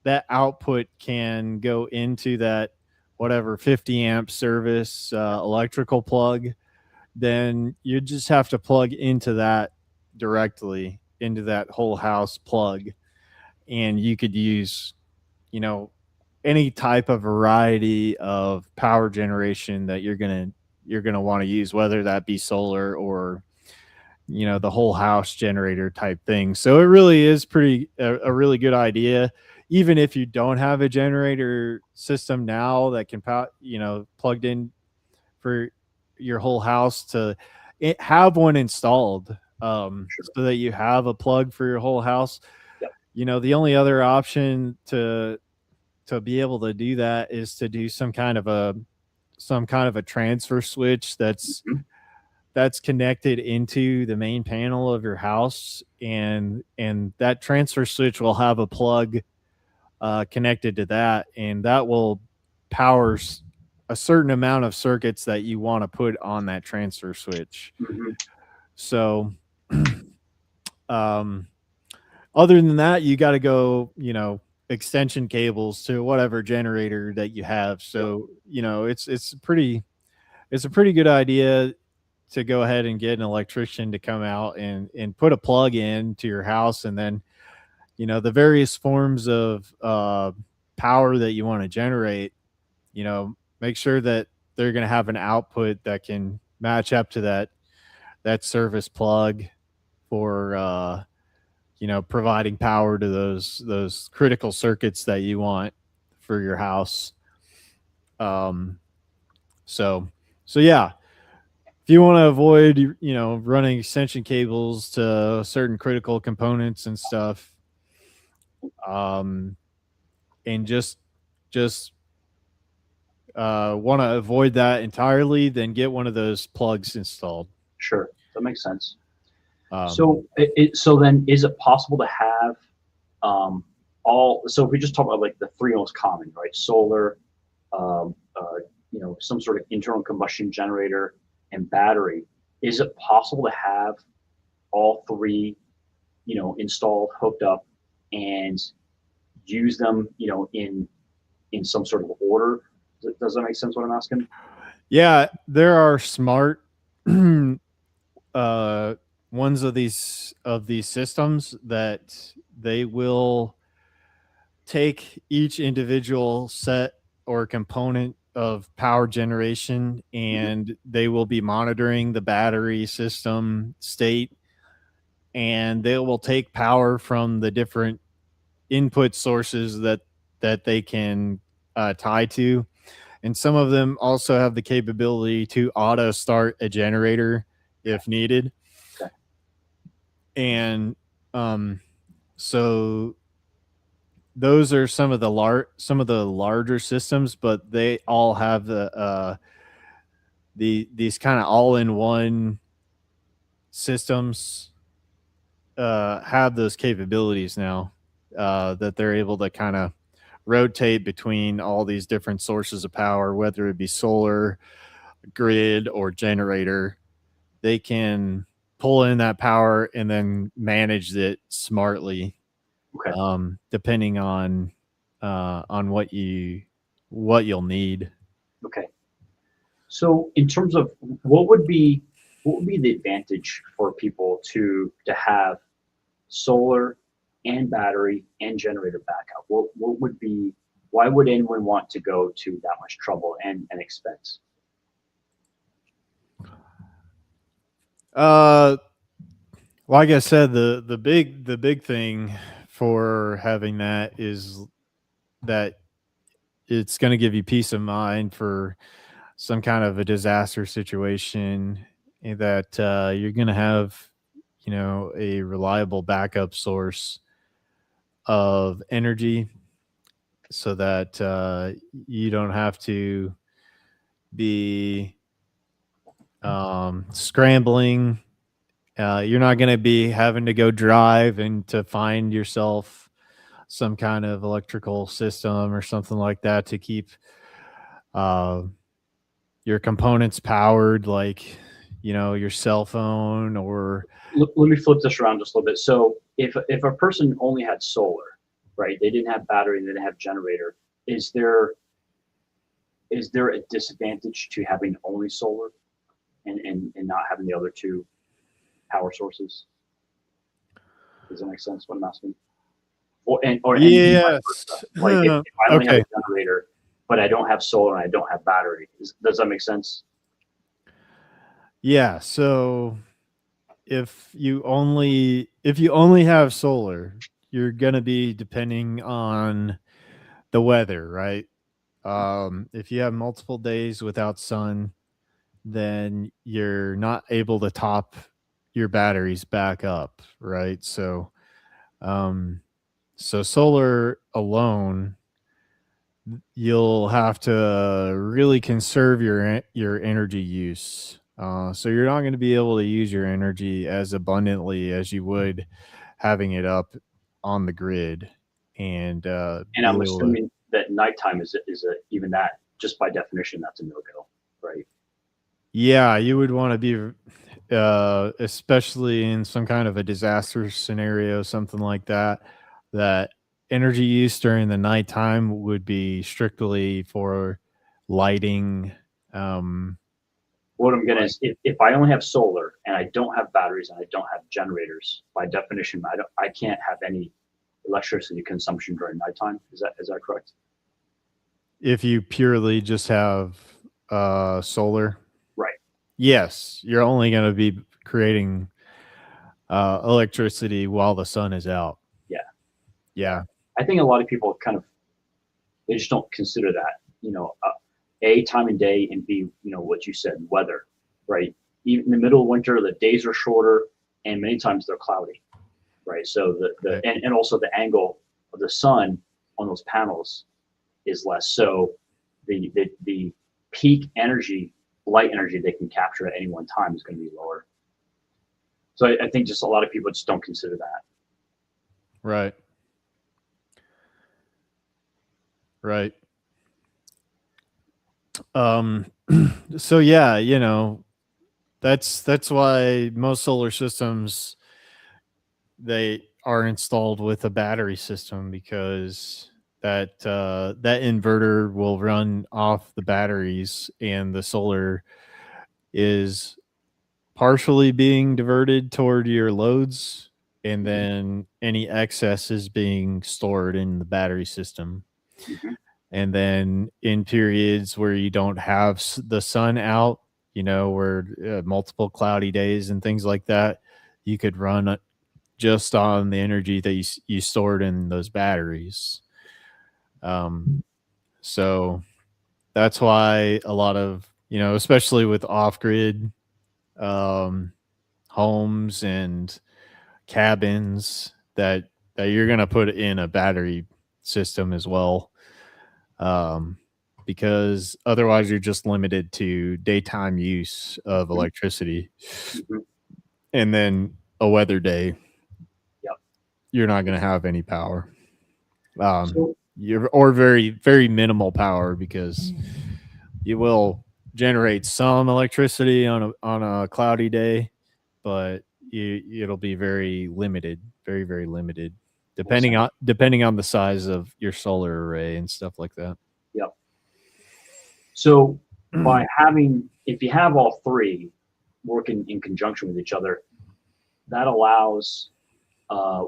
that output can go into that whatever 50 amp service electrical plug, then you just have to plug into that directly into that whole house plug, and you could use any type of variety of power generation that you're gonna want to use, whether that be solar or the whole house generator type thing. So it really is a really good idea, even if you don't have a generator system now that can plugged in for your whole house, to have one installed, Sure. so that you have a plug for your whole house. Yep. The only other option to be able to do that is to do some kind of a transfer switch Mhm. that's connected into the main panel of your house, and that transfer switch will have a plug connected to that, and that will power a certain amount of circuits that you want to put on that transfer switch. Mhm. So, um, other than that, you got to go, extension cables to whatever generator that you have. Yep. So, it's a pretty good idea to go ahead and get an electrician to come out and put a plug in to your house, and then the various forms of power that you want to generate, make sure that they're going to have an output that can match up to that service plug for providing power to those critical circuits that you want for your house. um so yeah, if you want to avoid running extension cables to certain critical components and stuff, um and just want to avoid that entirely, then get one of those plugs installed. Sure. That makes sense. um So so then is it possible to have so if we just talk about like the three most common, right? Solar, some sort of internal combustion generator and battery. Is it possible to have all three, installed, hooked up, and use them, in some sort of order? Does that make sense? What I'm asking? yeah, there are smart uh ones of these systems that they will take each individual set or component of power generation, Mhm. and they will be monitoring the battery system state, and they will take power from the different input sources that they can tie to. And some of them also have the capability to auto start a generator if needed. Okay. And um, so those are some of the larger systems, but they all have these kind of all in one systems, have those capabilities now, that they're able to kind of rotate between all these different sources of power, whether it be solar, grid, or generator. They can pull in that power and then manage it smartly, Okay. depending on what you'll need. Okay. So in terms of what would be the advantage for people to have solar and battery and generator backup? What would be why would anyone want to go to that much trouble and expense? Uh, like I said, the big thing for having that is that it's going to give you peace of mind for some kind of a disaster situation, and that you're going to have a reliable backup source of energy, so that you don't have to be scrambling. You're not going to be having to go drive and to find yourself some kind of electrical system or something like that to keep uh, your components powered, like your cell phone or. Let me flip this around just a little bit. So if a person only had solar, right? They didn't have battery, they didn't have generator. Is there is there a disadvantage to having only solar and not having the other two power sources? Does that make sense? What I'm asking? And vice versa. Yes. Like if I only have Okay. a generator, but I don't have solar and I don't have battery, does that make sense? Yeah. So if you only have solar, you're gonna be depending on the weather, right? If you have multiple days without sun, then you're not able to top your batteries back up, right? Um, so solar alone, you'll have to really conserve your energy use. So you're not going to be able to use your energy as abundantly as you would having it up on the grid, and And be I'm able to. assuming that nighttime is even that, just by definition, that's a no go, right? Yeah, you would want to be, especially in some kind of a disaster scenario, something like that. That energy use during the nighttime would be strictly for lighting. Um, What I'm getting like is if I only have solar and I don't have batteries and I don't have generators, by definition, I can't have any electricity consumption during nighttime. Is that correct? if you purely just have solar, Right. yes, you're only going to be creating electricity while the sun is out. Yeah. Yeah. Yeah. I think a lot of people kind of they just don't consider that. A, time and day, and B, what you said, weather, right? Even in the middle of winter, the days are shorter, and many times they're cloudy, right? So Right. and also the angle of the sun on those panels is less. So the peak energy, light energy they can capture at any one time is going to be lower. So I think just a lot of people just don't consider that. Right. Right. Um, so yeah, that's why most solar systems, they are installed with a battery system, because that inverter will run off the batteries, and the solar is partially being diverted toward your loads, and Mhm. then any excess is being stored in the battery system. Mhm. And then in periods where you don't have the sun out, where multiple cloudy days and things like that, you could run just on the energy that you stored in those batteries. Um, so that's why a lot of, especially with off grid um, homes and cabins, that you're going to put in a battery system as well, um, because otherwise you're just limited to daytime use of Mhm. electricity, Mhm. and then a weather day, Yep. you're not going to have any power, So or very very minimal power, because you will generate some electricity on a cloudy day, but it'll be very limited, very very limited, makes sense. depending on the size of your solar array and stuff like that. Yep. So by having, if you have all three working in conjunction with each other, that allows uh,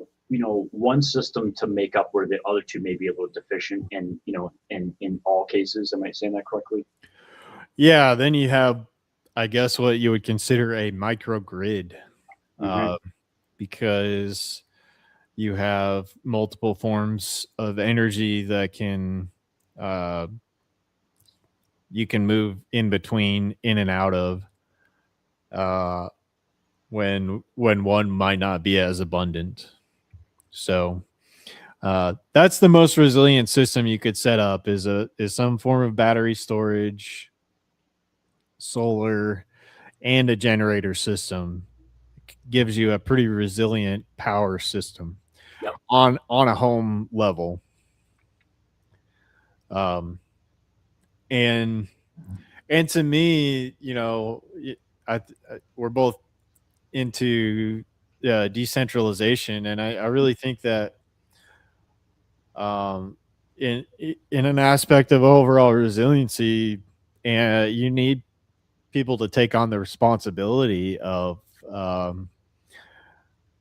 one system to make up where the other two may be a little deficient, and in all cases, am I saying that correctly? Yeah, then you have, I guess, what you would consider a microgrid, Hmm. uh, because you have multiple forms of energy that uh, you can move in between, in and out of, uh, when one might not be as abundant. So that's the most resilient system you could set up, is some form of battery storage, solar, and a generator system. Gives you a pretty resilient power system Yep. on a home level. Um, and to me, we're both into decentralization, and I really think that, um, in an aspect of overall resiliency, and you need people to take on the responsibility um,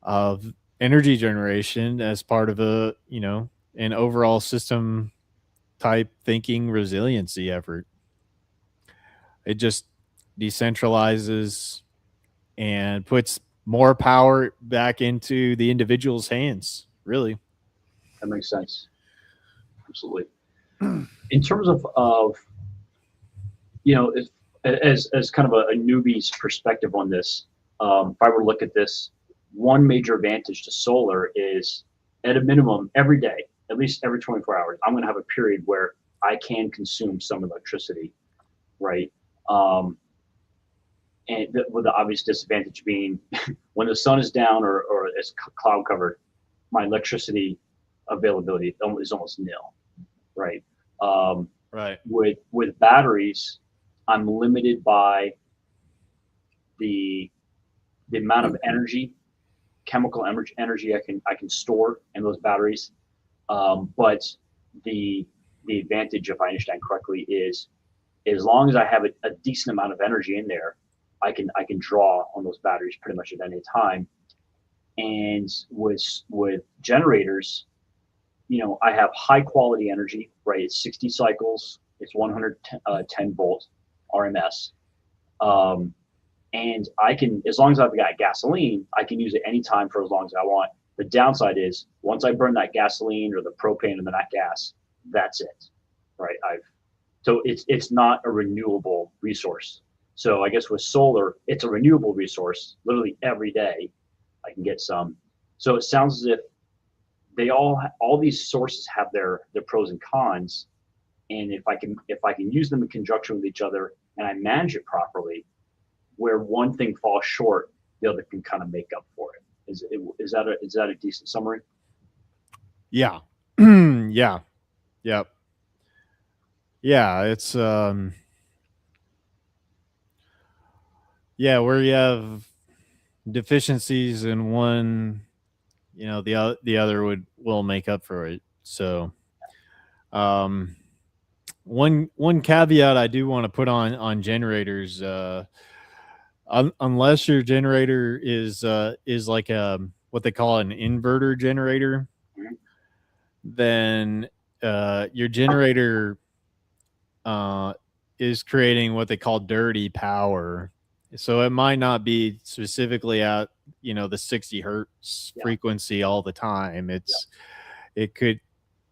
of energy generation as part of an overall system type thinking resiliency effort. It just decentralizes and puts more power back into the individual's hands, really. That makes sense. Absolutely. In terms of you know, if, as kind of a newbie's perspective on this, if I were to look at this, one major advantage to solar is, at a minimum, every day, at least every 24 hours, I'm going to have a period where I can consume some electricity, right? Um, and with the obvious disadvantage being when the sun is down or it's cloud covered, my electricity availability is almost nil, right? Um, Right. with batteries, I'm limited by the amount of energy, chemical energy I can store in those batteries. But the advantage, if I understand correctly, is as long as I have a decent amount of energy in there, I can draw on those batteries pretty much at any time. And with generators, I have high quality energy, right? It's 60 cycles, it's 110 volt RMS. Um, and I can, as long as I've got gasoline, I can use it anytime for as long as I want. The downside is once I burn that gasoline or the propane and the nat gas, that's it, right? So it's not a renewable resource. So I guess with solar, it's a renewable resource. Literally every day, I can get some. So it sounds as if they all these sources have their pros and cons, and if I can use them in conjunction with each other and I manage it properly, where one thing falls short, the other can kind of make up for it. Is that a decent summary? Yeah. Yeah. Yep. Yeah. It's yeah, where you have deficiencies in one, the other will make up for it. So um one caveat I do want to put on generators, unless your generator is like what they call an inverter generator, Mhm. then your generator is creating what they call dirty power. So it might not be specifically at the 60 hertz Yeah. frequency all the time. It could,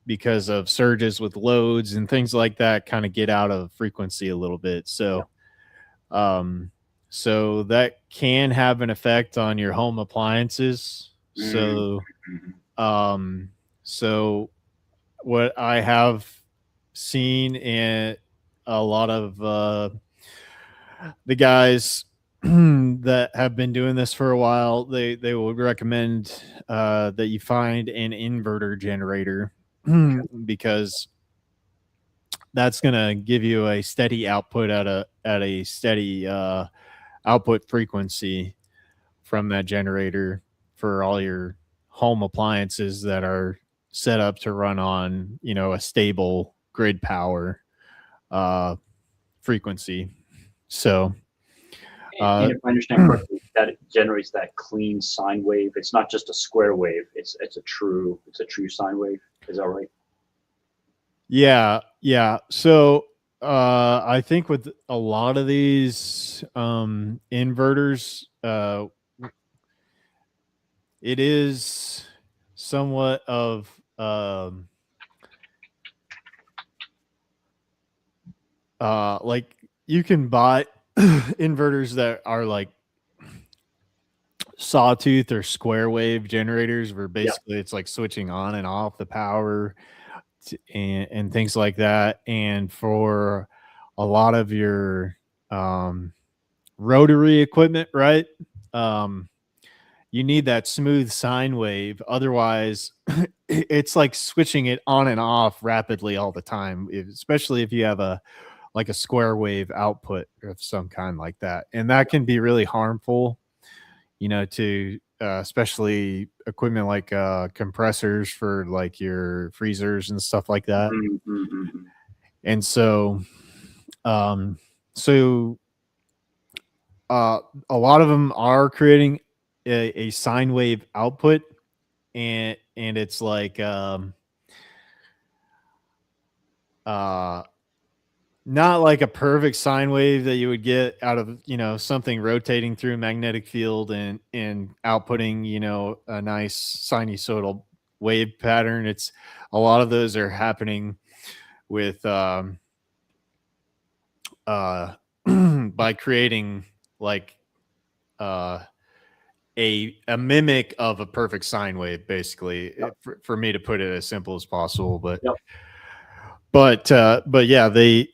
because of surges with loads and things like that, kind of get out of frequency a little bit. Um, so that can have an effect on your home appliances. So, Mhm. um, so what I have seen in a lot of the guys that have been doing this for a while, they would recommend that you find an inverter generator because that's going to give you a steady output at a steady output frequency from that generator for all your home appliances that are set up to run on a stable grid power uh, frequency. So And if I understand correctly, that it generates that clean sine wave. It's not just a square wave. It's a true sine wave. Is that right? yeah. So I think with a lot of these inverters, it is somewhat of like you can buy inverters that are like sawtooth or square wave generators, where Yeah. basically it's like switching on and off the power and things like that. And for a lot of your um, rotary equipment, right? Um, you need that smooth sine wave. Otherwise, it's like switching it on and off rapidly all the time, especially if you have a like a square wave output of some kind like that. And that can be really harmful, to especially equipment like compressors for like your freezers and stuff like that. Mm-hmm. And um, so uh, a lot of them are creating a sine wave output, and it's like uh not like a perfect sine wave that you would get out of, something rotating through a magnetic field and outputting, a nice sinusoidal wave pattern. It's a lot of those are happening with by creating like uh a mimic of a perfect sine wave, basically, Yep. for me to put it as simple as possible. But Yep. but yeah, they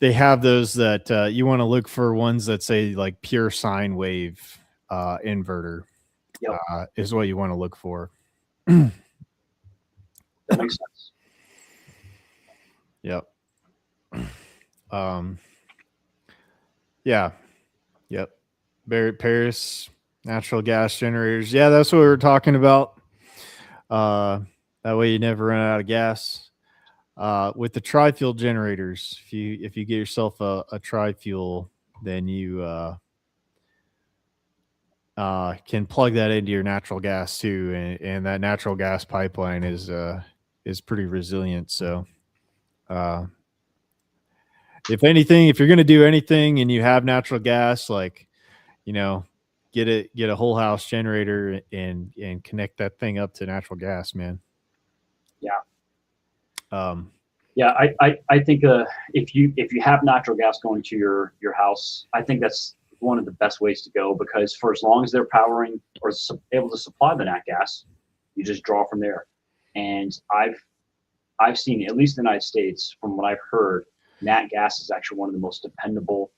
have those that you want to look for ones that say like pure sine wave inverter Yep. is what you want to look for. That makes sense. Yep. Um. Yeah. Yep. Barrett Paris natural gas generators. Yeah, that's what we were talking about. That way you never run out of gas. With the tri-fuel generators, if you get yourself a tri-fuel, then you can plug that into your natural gas too, and that natural gas pipeline is pretty resilient. So, if anything, if you're going to do anything and you have natural gas, like, get a whole house generator and connect that thing up to natural gas, man. Yeah. Um, Yeah, I think if you have natural gas going to your house, I think that's one of the best ways to go, because for as long as they're powering or able to supply the nat gas, you just draw from there. And I've seen, at least in the United States, from what I've heard, nat gas is actually one of the most dependable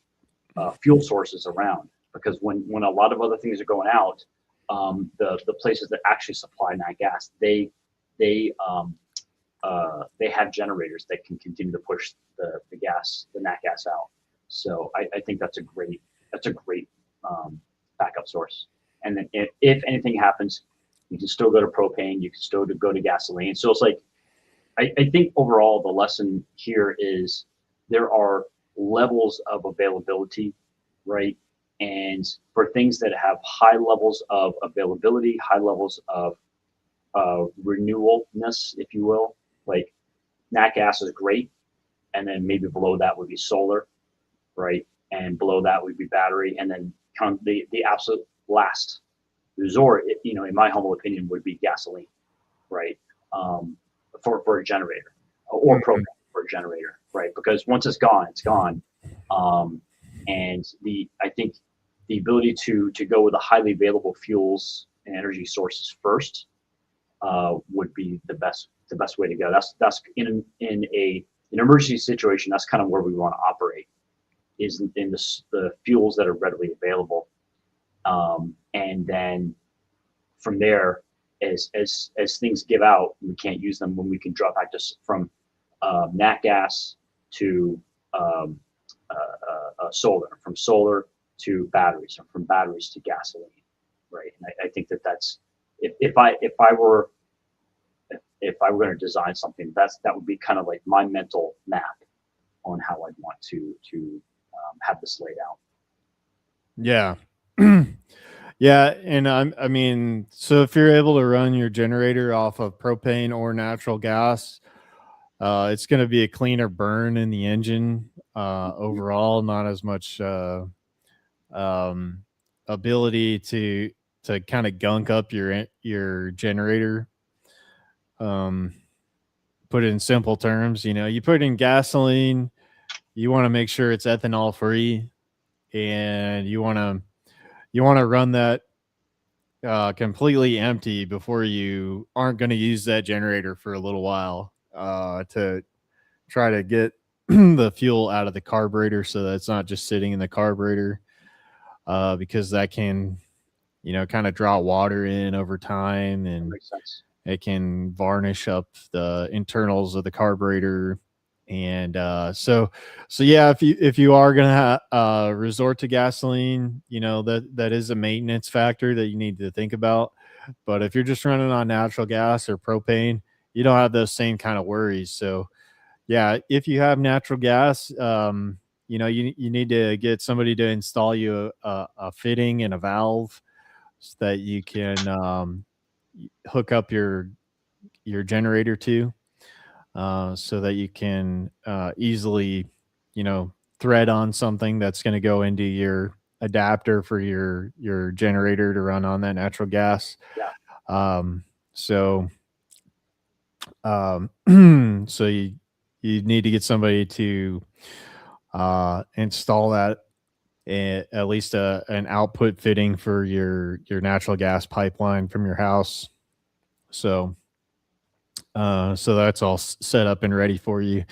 fuel sources around, because when a lot of other things are going out, the places that actually supply nat gas, they have generators that can continue to push the nat gas out. So I think that's a great backup source. And then if anything happens, you can still go to propane, you can still go to gasoline. So it's like, I think overall the lesson here is there are levels of availability, right? And for things that have high levels of availability, high levels of renewalness, if you will, like nat gas is great, and then maybe below that would be solar, right? And below that would be battery, and then the absolute last resort, in my humble opinion, would be gasoline, right? For a generator, or propane for a generator, right? Because once it's gone, it's gone. And I think the ability to go with the highly available fuels and energy sources first would be the best way to go. That's in an emergency situation. That's kind of where we want to operate, is in the fuels that are readily available, and then from there, as things give out, we can't use them, when we can drop back to from nat gas to solar, from solar to batteries, or from batteries to gasoline, right? And I think that's if I were going to design something, that would be kind of like my mental map on how I'd want to have this laid out. Yeah. Yeah, and I mean, so if you're able to run your generator off of propane or natural gas, it's going to be a cleaner burn in the engine overall. Not as much ability to kind of gunk up your generator. Put it in simple terms, you put in gasoline, you want to make sure it's ethanol free, and you want to run that completely empty before you aren't going to use that generator for a little while to try to get the fuel out of the carburetor, so that it's not just sitting in the carburetor, because that can, kind of draw water in over time, and Makes sense. it can varnish up the internals of the carburetor. And so yeah, if you are gonna resort to gasoline, that is a maintenance factor that you need to think about. But if you're just running on natural gas or propane, you don't have those same kind of worries. So yeah, if you have natural gas, you need to get somebody to install you a fitting and a valve so that you can hook up your generator to, so that you can easily thread on something that's going to go into your adapter for your generator to run on that natural gas. Yeah. So so you need to get somebody to install that, at least an output fitting for your natural gas pipeline from your house. So so that's all set up and ready for you.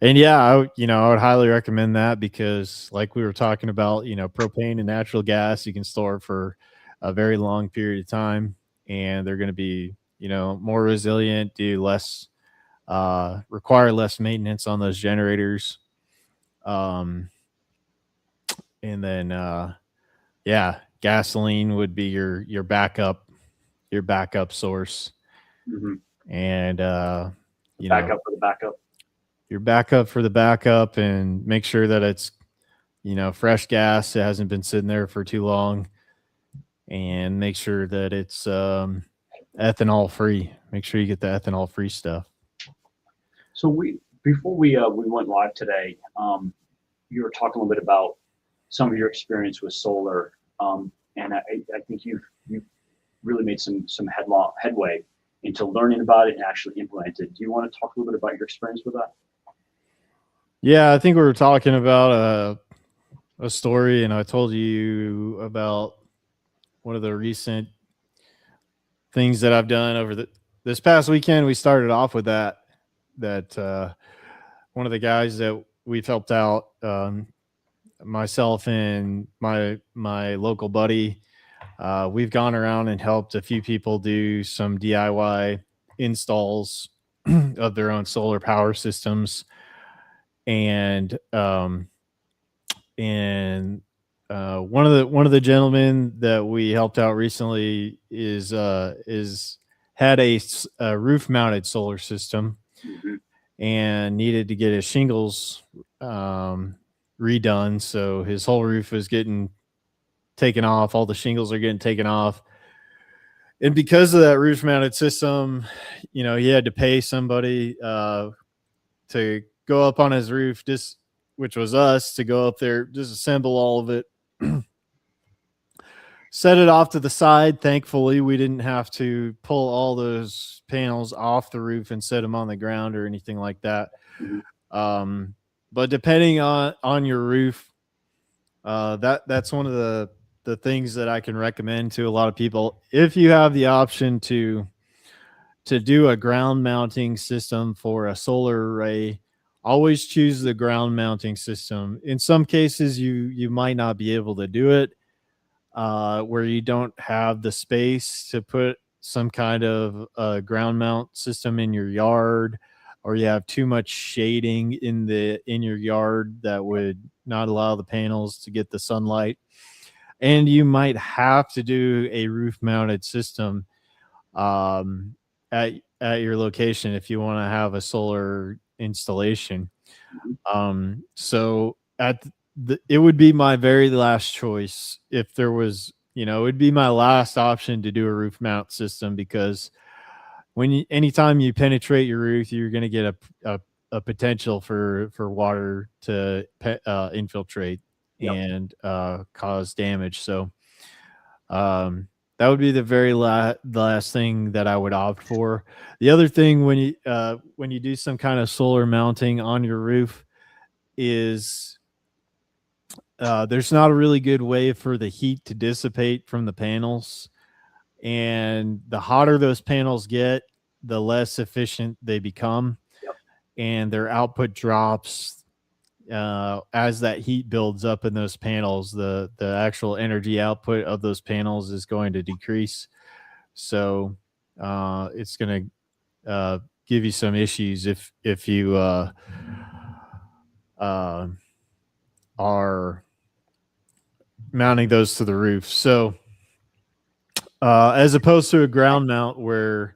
And yeah, I would highly recommend that because, like we were talking about, propane and natural gas, you can store for a very long period of time, and they're going to be, more resilient, do less, require less maintenance on those generators. Um, and then, yeah, gasoline would be your backup source. Mm-hmm. And, Backup for the backup. your backup for the backup, and make sure that it's fresh gas. It hasn't been sitting there for too long, and make sure that it's ethanol free. Make sure you get the ethanol free stuff. So before we went live today, you were talking a little bit about some of your experience with solar, and I think you've really made some headway into learning about it and actually implement it. Do you want to talk a little bit about your experience with that? Yeah, I think we were talking about a story, and I told you about one of the recent things that I've done over this past weekend. We started off with that one of the guys that we've helped out, myself and my local buddy, we've gone around and helped a few people do some DIY installs of their own solar power systems. And one of the gentlemen that we helped out recently is had a roof mounted solar system, Mm-hmm. and needed to get his shingles redone. So his whole roof was getting taken off. All the shingles are getting taken off. And because of that roof mounted system, he had to pay somebody to go up on his roof, which was us, to go up there, disassemble all of it, set it off to the side. Thankfully, we didn't have to pull all those panels off the roof and set them on the ground or anything like that. Mm-hmm. But depending on your roof, that's one of the things that I can recommend to a lot of people. If you have the option to do a ground mounting system for a solar array, always choose the ground mounting system. In some cases, you might not be able to do it, where you don't have the space to put some kind of ground mount system in your yard, or you have too much shading in your yard that would not allow the panels to get the sunlight. And you might have to do a roof mounted system at your location if you want to have a solar installation. So it would be my very last choice if there was, it would be my last option to do a roof mount system, because anytime you penetrate your roof, you're going to get a potential for water to infiltrate. Yep. And cause damage. So that would be the very last thing that I would opt for. The other thing when you do some kind of solar mounting on your roof is there's not a really good way for the heat to dissipate from the panels. And the hotter those panels get, the less efficient they become. Yep. And their output drops as that heat builds up in those panels. The actual energy output of those panels is going to decrease. So it's going to give you some issues if you are mounting those to the roof. So as opposed to a ground mount, where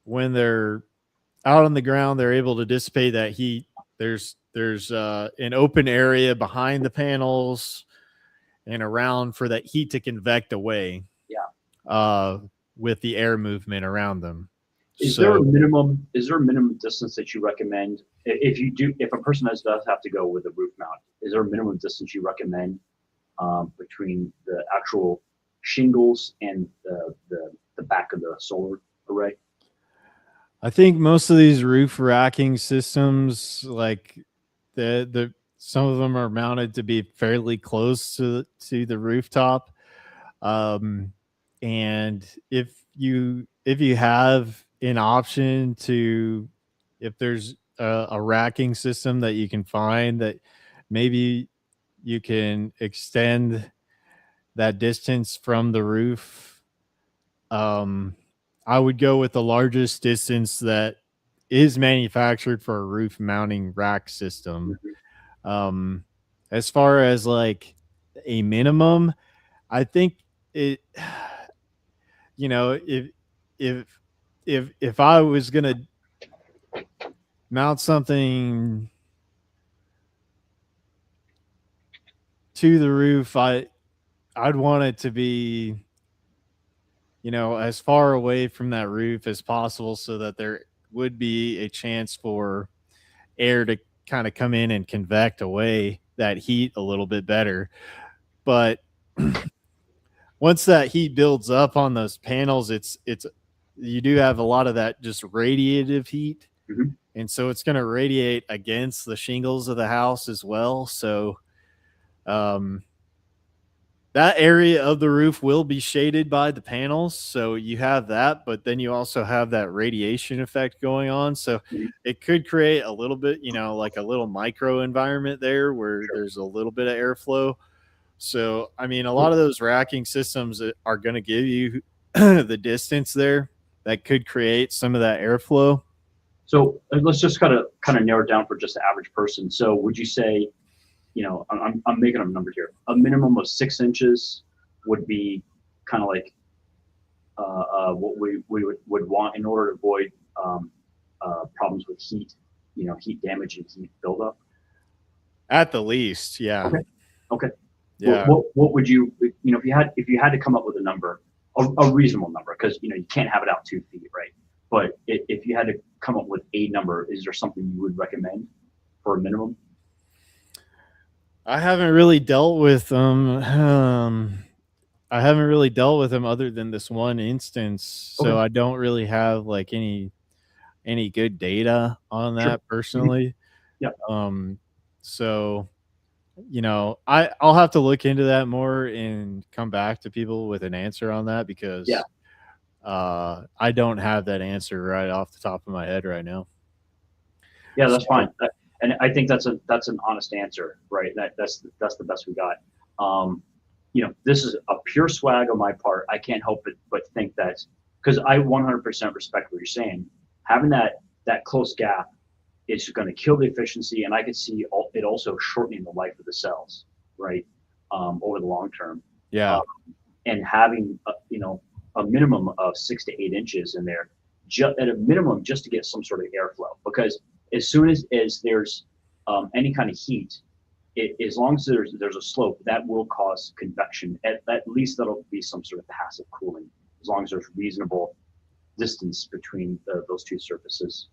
when they're out on the ground, they're able to dissipate that heat. There's an open area behind the panels and around for that heat to convect away. Yeah. With the air movement around them. Is there a So minimum? Is there a minimum distance that you recommend if a person does have to go with a roof mount? Is there a minimum distance you recommend between the actual shingles and the back of the solar array? I think most of these roof racking systems, like the some of them are mounted to be fairly close to the rooftop. Um, and if you have an option to, if there's a racking system that you can find that maybe you can extend that distance from the roof, um, I would go with the largest distance that is manufactured for a roof mounting rack system. Mhm. Um, as far as like a minimum, I think it, you know, if if I was gonna mount something to the roof, I'd want it to be, as far away from that roof as possible so that there would be a chance for air to kind of come in and convect away that heat a little bit better. But once that heat builds up on those panels, it's you do have a lot of that just radiative heat. Mhm. And so it's going to radiate against the shingles of the house as well. So um, that area of the roof will be shaded by the panels. So you have that, but then you also have that radiation effect going on. So Mhm. it could create a little bit, like a little micro environment there where Sure. there's a little bit of airflow. So, I mean, a lot of those racking systems are going to give you the distance there that could create some of that airflow. So let's just kind of narrow it down for just the average person. So would you say, I'm making up numbers here. A minimum of 6 inches would be kind of like what we would want in order to avoid problems with heat, heat damage and heat buildup. At the least, yeah. Okay. Okay. Yeah. What would you, if you had to come up with a number, a reasonable number, because you can't have it out 2 feet, right? But if you had to come up with a number, is there something you would recommend for a minimum? I haven't really dealt with them. I haven't really dealt with them other than this one instance, so Okay. I don't really have like any good data on Sure. that Mhm. personally. Yeah. Um, so I'll have to look into that more and come back to people with an answer on that Yeah. because I don't have that answer right off the top of my head right now. Yeah, that's So fine. And I think that's an honest answer, right? That's the best we got. This is a pure swag on my part. I can't help but think that because I 100% respect what you're saying. Having that close gap is going to kill the efficiency, and I could see it also shortening the life of the cells, right? Over the long term, uh, yeah, and having a minimum of 6 to 8 inches in there, at a minimum, just to get some sort of airflow. Because as soon as there's any kind of heat, as long as there's a slope, that will cause convection. At least that'll be some sort of passive cooling, as long as there's reasonable distance between those two surfaces.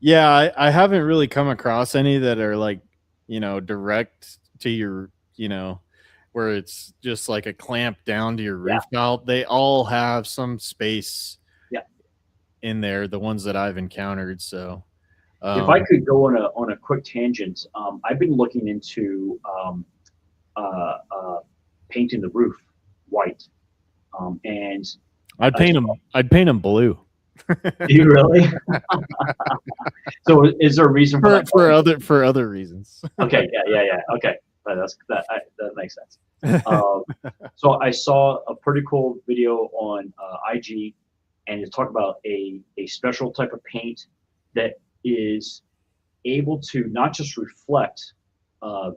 yeah. I haven't really come across any that are like direct to your where it's just like a clamp down to your Yeah, roof mount. They all have some space yeah. in there. The ones that I've encountered. So If I um, could go on a quick tangent, I've been looking into uh, uh, painting the roof white, and I'd I paint saw. them. I'd paint them blue. Do you really? So is there a reason for that color? For other reasons. Okay, yeah. Okay, that makes sense. Um, so I saw a pretty cool video on IG, and it talked about a special type of paint that is able to not just reflect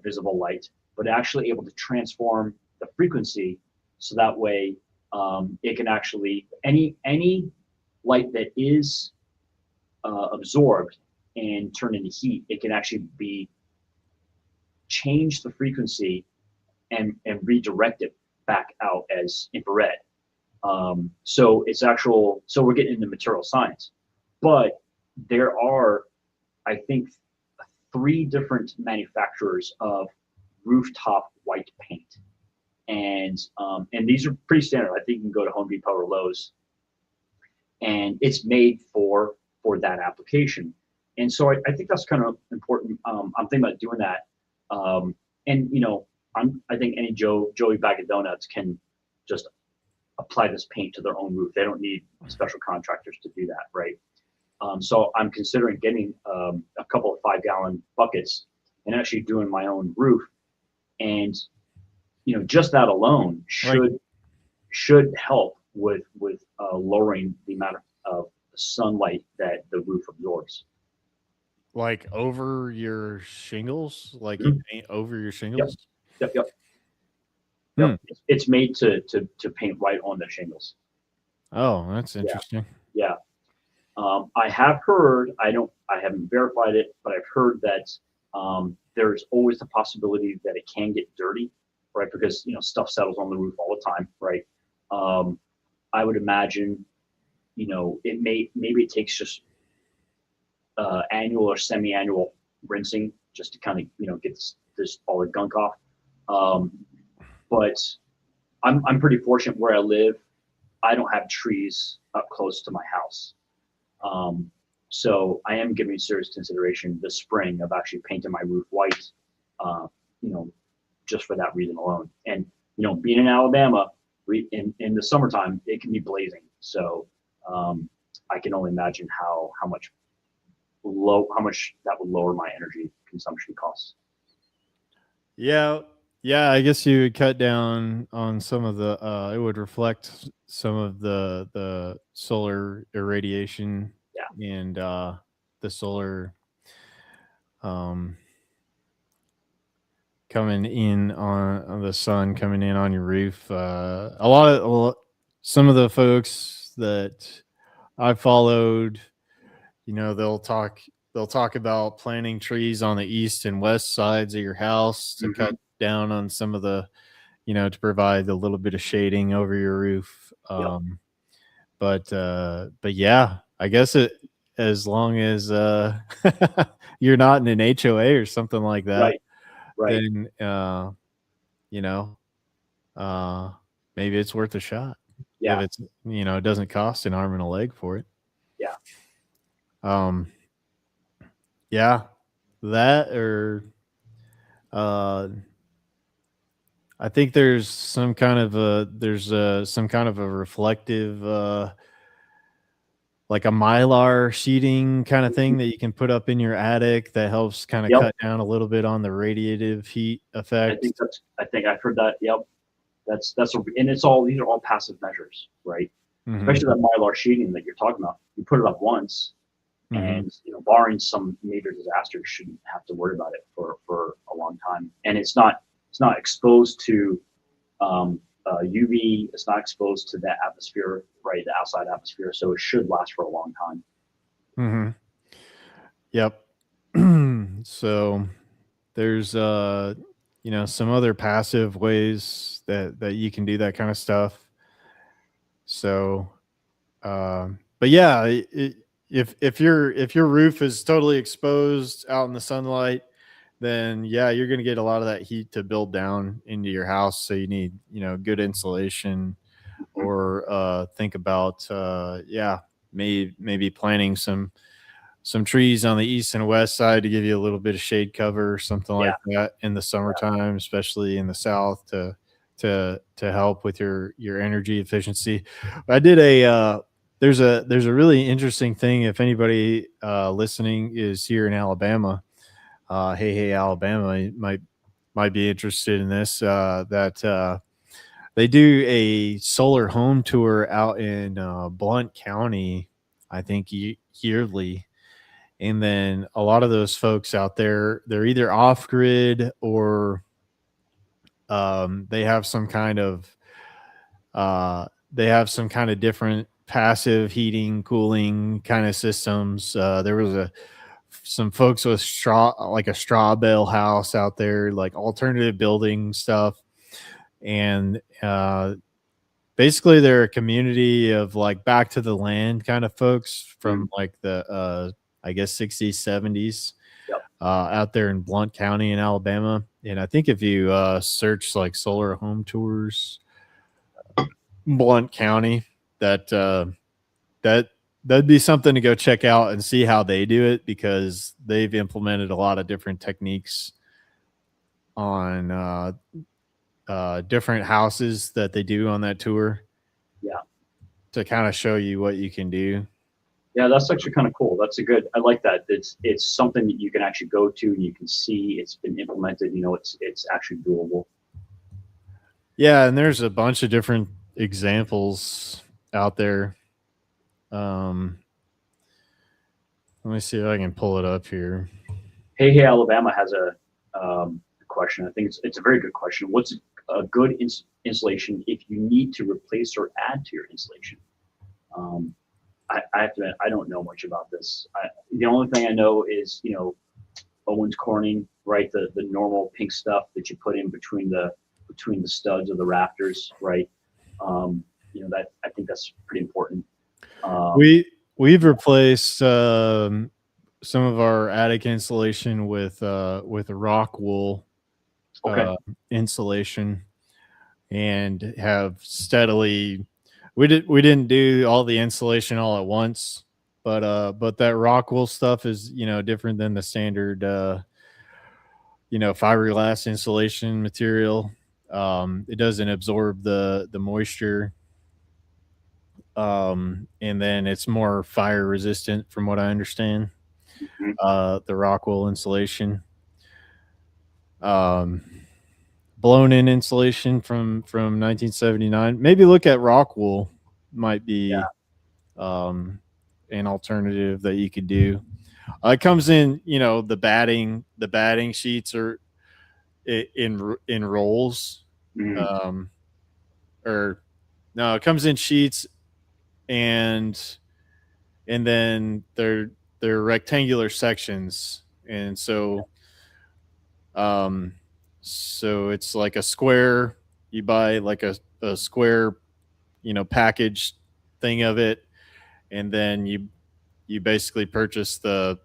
visible light, but actually able to transform the frequency, so that way it can actually any light that is absorbed and turned into heat, it can actually be change the frequency and redirect it back out as infrared. So it's actual. So we're getting into material science, but there are, I think, 3 different manufacturers of rooftop white paint, and these are pretty standard. I think you can go to Home Depot or Lowe's, and it's made for that application. And so I think that's kind of important. I'm thinking about doing that, and I think any Joey Bag of Donuts can just apply this paint to their own roof. They don't need special contractors to do that, right? So I'm considering getting a couple of 5-gallon buckets and actually doing my own roof, and just that alone should help with lowering the amount of sunlight that the roof absorbs. Like over your shingles, like Mhm. you paint over your shingles. Yep. Hmm. It's made to paint right on the shingles. Oh, that's Yeah. interesting. Yeah. I have heard, I haven't verified it, but I've heard that there's always the possibility that it can get dirty, right? Because stuff settles on the roof all the time, right? I would imagine, maybe it takes just annual or semi-annual rinsing just to kind of get this all the gunk off. But I'm pretty fortunate where I live. I don't have trees up close to my house. So I am giving serious consideration this spring of actually painting my roof white, just for that reason alone. And, being in Alabama in the summertime, it can be blazing. So I can only imagine how much that would lower my energy consumption costs. Yeah. Yeah, I guess you would cut down on some of the it would reflect some of the solar irradiation Yeah. and the solar um coming in on the sun coming in on your roof. Some of the folks that I followed, they'll talk about planting trees on the east and west sides of your house to cut down on some of the, to provide a little bit of shading over your roof. Yep. But yeah, I guess as long as you're not in an HOA or something like that, Right. then you know, uh, maybe it's worth a shot. Yeah. If it's it doesn't cost an arm and a leg for it. Yeah. Yeah, that or uh, I think there's some kind of a reflective like a mylar sheeting kind of thing that you can put up in your attic that helps kind of Yep. cut down a little bit on the radiative heat effect. I think I've heard that. Yep. And these are all passive measures, right? Mhm. Especially that mylar sheeting that you're talking about. You put it up once, Mhm. and barring some major disaster, you shouldn't have to worry about it for a long time. And it's not exposed to UV. It's not exposed to the atmosphere, right? The outside atmosphere, so it should last for a long time. Mhm. Yep. So there's some other passive ways that you can do that kind of stuff. So but yeah, if your roof is totally exposed out in the sunlight, then yeah, you're going to get a lot of that heat to build down into your house. So you need good insulation, or think about maybe planting some trees on the east and west side to give you a little bit of shade cover or something like that in the summertime, especially in the south, to help with your energy efficiency. I did there's a really interesting thing. If anybody listening is here in Alabama, hey Alabama, you might be interested in this. That they do a solar home tour out in Blount County, I think yearly. And then a lot of those folks out there, they're either off grid or they have some kind of different passive heating, cooling kind of systems. There was some folks with a straw bale house out there, like alternative building stuff, and basically they're a community of like back to the land kind of folks from like the I guess 60s, 70s, Yep. out there in Blount County in Alabama. And I think if you search like solar home tours, Blount County, that that'd be something to go check out and see how they do it, because they've implemented a lot of different techniques on different houses that they do on that tour. Yeah. To kind of show you what you can do. Yeah, that's actually kind of cool. That's a good. I like that. It's something that you can actually go to and you can see it's been implemented. You know, it's actually doable. Yeah, and there's a bunch of different examples out there. Let me see if I can pull it up here. Hey, Alabama has a question. I think it's a very good question. What's a good insulation if you need to replace or add to your insulation? I have to admit, I don't know much about this. The only thing I know is, you know, Owens Corning, right? The normal pink stuff that you put in between the studs of the rafters, right? You know, that I think that's pretty important. We've replaced some of our attic insulation with a rock wool insulation, and have steadily. We didn't do all the insulation all at once, but that rock wool stuff is, you know, different than the standard you know, fiberglass insulation material. It doesn't absorb the moisture, and then it's more fire resistant from what I understand. The rock wool insulation, blown in insulation from 1979. Maybe look at rock wool, might be an alternative that you could do. It comes in, you know, the batting sheets are in rolls, or no, it comes in sheets, and then they're rectangular sections, and so so it's like a square. You buy like a square, you know, package thing of it, and then you basically purchase the,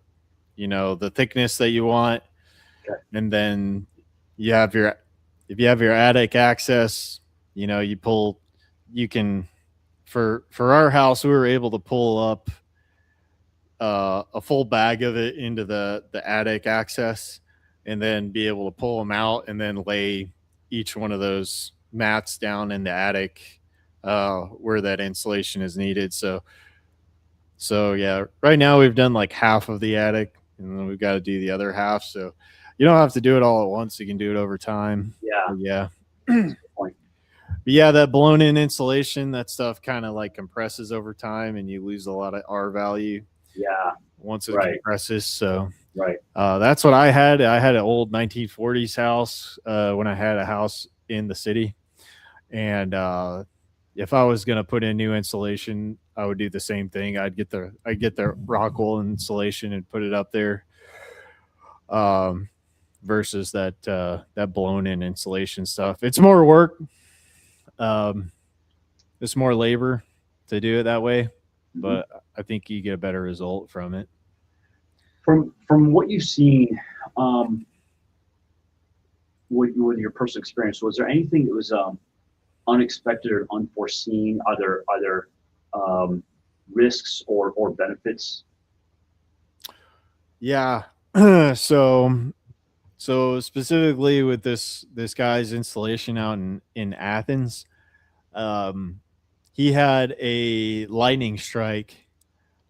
you know, the thickness that you want. Okay. And then you have your, if you have your attic access, you know, you can, for our house, we were able to pull up a full bag of it into the attic access, and then be able to pull them out and then lay each one of those mats down in the attic where that insulation is needed. So yeah, right now we've done like half of the attic, and then we've got to do the other half. So you don't have to do it all at once. You can do it over time. Yeah. But yeah, that blown in insulation, that stuff kind of like compresses over time, and you lose a lot of R value. Yeah. Once it compresses. So right. That's what I had. I had an old 1940s house when I had a house in the city. And if I was going to put in new insulation, I would do the same thing. I'd get the rock wool insulation and put it up there, versus that blown in insulation stuff. It's more work. It's more labor to do it that way, but I think you get a better result from it. From what you've seen, with your personal experience, was there anything that was unexpected or unforeseen? Are there risks or benefits? Yeah. So specifically with this guy's installation out in Athens, he had a lightning strike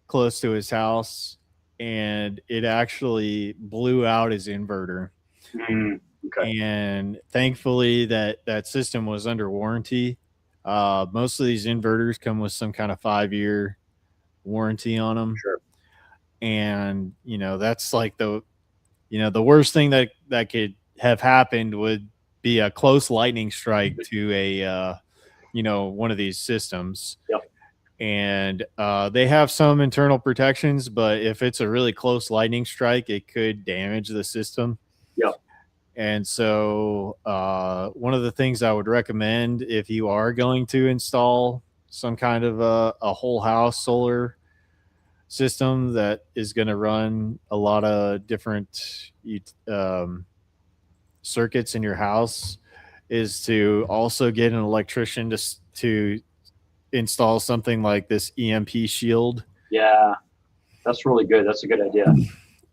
close to his house, and it actually blew out his inverter. Okay. And thankfully that system was under warranty. Most of these inverters come with some kind of 5-year warranty on them. Sure. And, you know, that's like the worst thing that could have happened would be a close lightning strike to a, one of these systems. Yep. And they have some internal protections, but if it's a really close lightning strike, it could damage the system. Yep. And so one of the things I would recommend if you are going to install some kind of a whole house solar system that is going to run a lot of different um, circuits in your house is to also get an electrician to install something like this EMP shield. Yeah, that's really good. That's a good idea.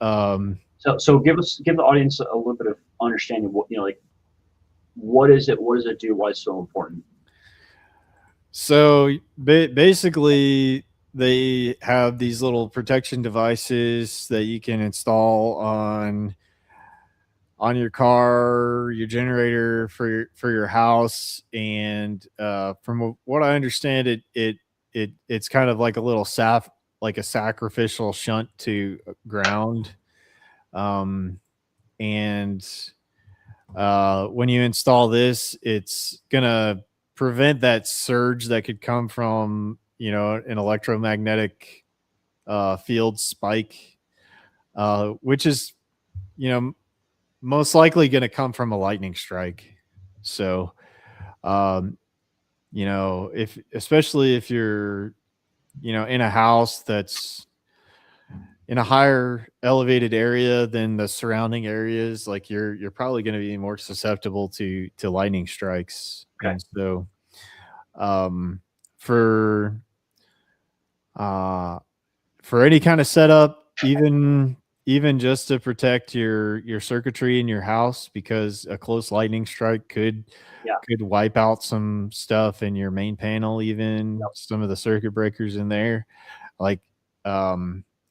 Um, So give the audience a little bit of understanding what, like, what is it? What does it do? Why it's so important? So basically, they have these little protection devices that you can install on your car, your generator for your house, and from what I understand, it's kind of like a little like a sacrificial shunt to ground, um, and when you install this, it's gonna prevent that surge that could come from an electromagnetic field spike, which is you know most likely going to come from a lightning strike. So, um, if especially if you're in a house that's in a higher elevated area than the surrounding areas, like you're probably going to be more susceptible to lightning strikes. Okay. And so um for uh for any kind of setup, even just to protect your circuitry in your house, because a close lightning strike Yeah. could wipe out some stuff in your main panel, even Yep. some of the circuit breakers in there, like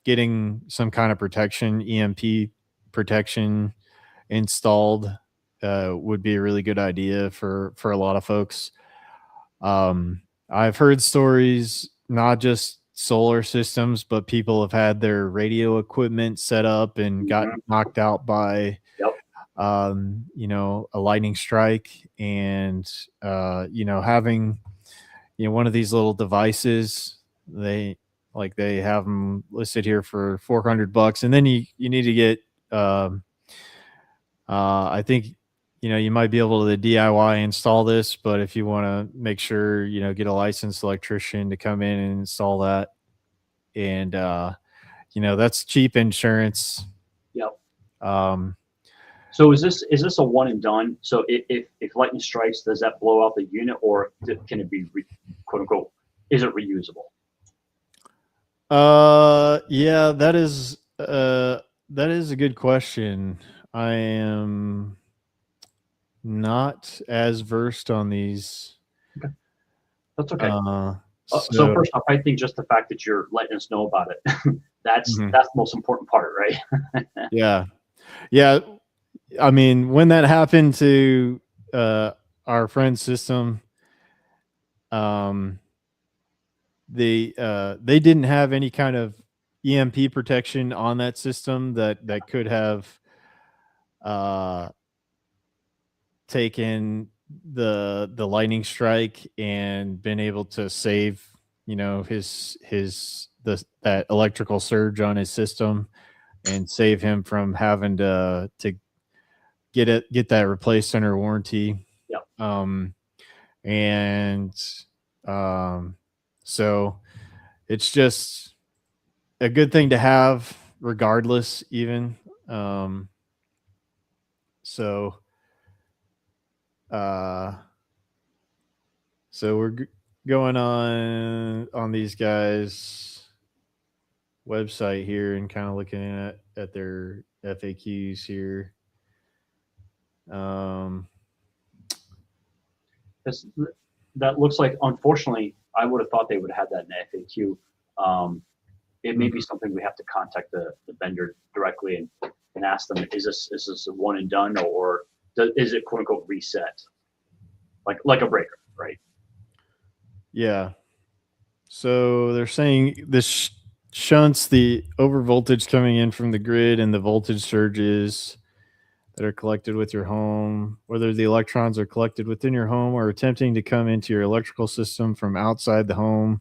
getting some kind of protection, EMP protection installed would be a really good idea for a lot of folks. I've heard stories, not just solar systems, but people have had their radio equipment set up and got Mhm. knocked out by Yep. a lightning strike, and having one of these little devices. They have them listed here for $400, and then you need to get um, I think you might be able to DIY install this, but if you want to make sure get a licensed electrician to come in and install that, and that's cheap insurance. Yep. Um, So is this a one and done? So if lightning strikes, does that blow out the unit, or can it be quote unquote? Is it reusable? yeah, that is a good question. I am not as versed on these. Okay. That's okay. Uh, So so first off, I think just the fact that you're letting us know about it, that's mhm. that's the most important part, right? Yeah, yeah. I mean, when that happened to our friend's system, um, they didn't have any kind of EMP protection on that system that could have uh, taken the lightning strike and been able to save that electrical surge on his system, and save him from having to get that replaced under warranty. Yep. And so it's just a good thing to have regardless, even. So uh so we're going on these guys website here and kind of looking at their FAQs here. That looks like, unfortunately, I would have thought they would have had that in FAQ. It may be something we have to contact the vendor directly and ask them, is this a one and done, or is it quote unquote reset, like a breaker, right? Yeah. So they're saying this shunts the overvoltage coming in from the grid and the voltage surges that are collected with your home, whether the electrons are collected within your home or attempting to come into your electrical system from outside the home.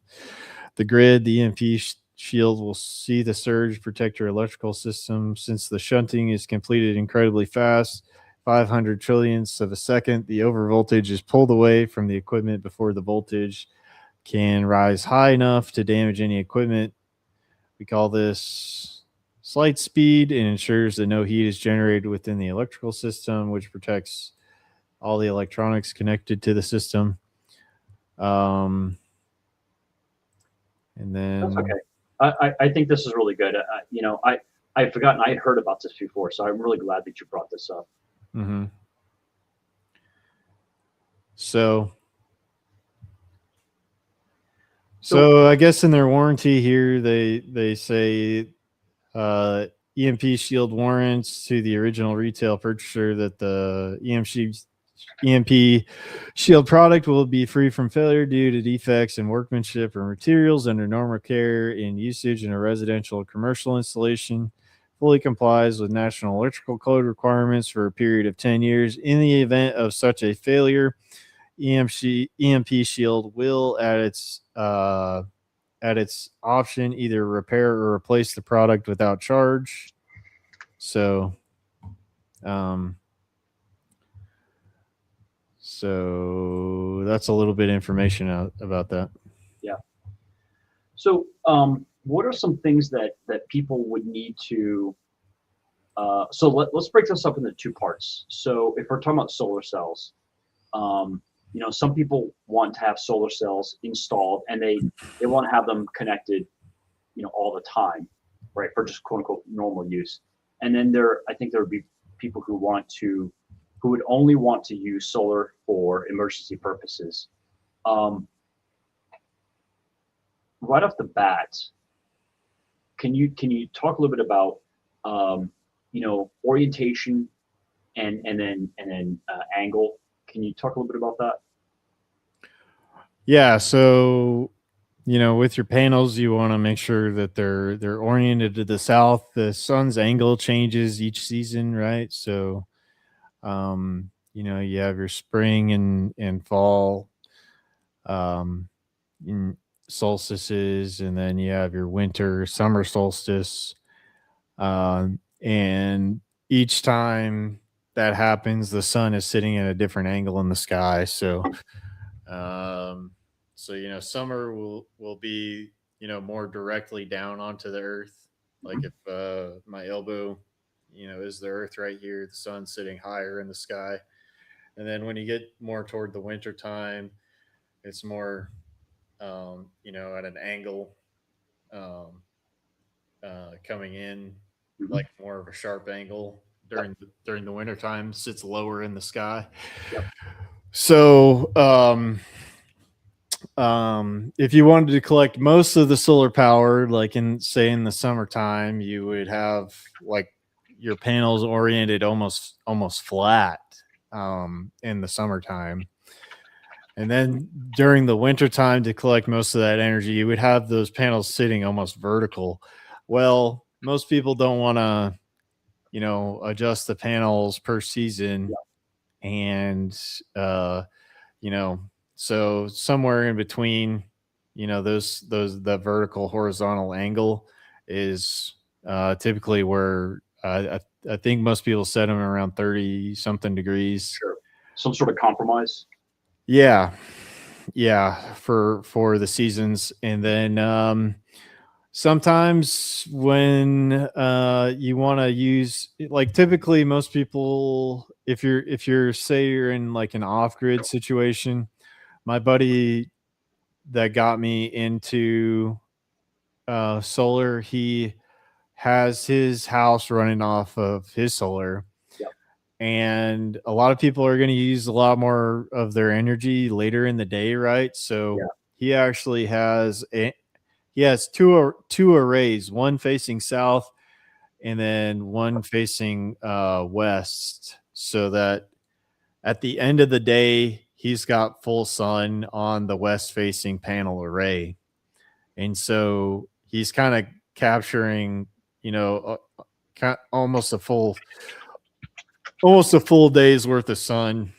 The grid, the EMP shield will see the surge, protect your electrical system. Since the shunting is completed incredibly fast, 500 trillionths of a second, the overvoltage is pulled away from the equipment before the voltage can rise high enough to damage any equipment. We call this slight speed and ensures that no heat is generated within the electrical system, which protects all the electronics connected to the system. And then That's okay. I think this is really good. I've forgotten I had heard about this before, so I'm really glad that you brought this up. Mm-hmm. So I guess in their warranty here, they say EMP shield warrants to the original retail purchaser that the EMP shield product will be free from failure due to defects in workmanship or materials under normal care in usage in a residential or commercial installation. Fully complies with National Electrical Code requirements for a period of 10 years. In the event of such a failure, EMP shield will at its option either repair or replace the product without charge. So that's a little bit of information about that. Yeah. So what are some things that people would need to so let's break this up into two parts. So if we're talking about solar cells, some people want to have solar cells installed and they want to have them connected, all the time, right, for just quote unquote normal use. And then I think there would be people who would only want to use solar for emergency purposes. Right off the bat, can you talk a little bit about orientation and then angle? Can you talk a little bit about that? Yeah, so with your panels, you want to make sure that they're oriented to the south. The sun's angle changes each season, right? So you have your spring and fall in solstices, and then you have your winter, summer solstice. And each time that happens, the sun is sitting at a different angle in the sky. So summer will be, more directly down onto the earth. Like if my elbow, is the earth right here, the sun's sitting higher in the sky. And then when you get more toward the winter time, it's more, at an angle, coming in, like more of a sharp angle during the winter time, sits lower in the sky. Yep. So if you wanted to collect most of the solar power, like in the summertime, you would have like your panels oriented almost flat in the summertime. And then during the wintertime, to collect most of that energy, you would have those panels sitting almost vertical. Well, most people don't want to, adjust the panels per season. Yeah. And, so somewhere in between, the vertical horizontal angle is typically where I think most people set them around 30 something degrees. Sure. Some sort of compromise. Yeah. For the seasons. And then sometimes when you want to use, like, typically most people, if you're say you're in like an off-grid situation, my buddy that got me into solar, he has his house running off of his solar. Yep. And a lot of people are going to use a lot more of their energy later in the day, right? So yeah. He actually has two arrays, one facing south and then one facing west, so that at the end of the day, he's got full sun on the west facing panel array. And so he's kind of capturing, almost a full day's worth of sun,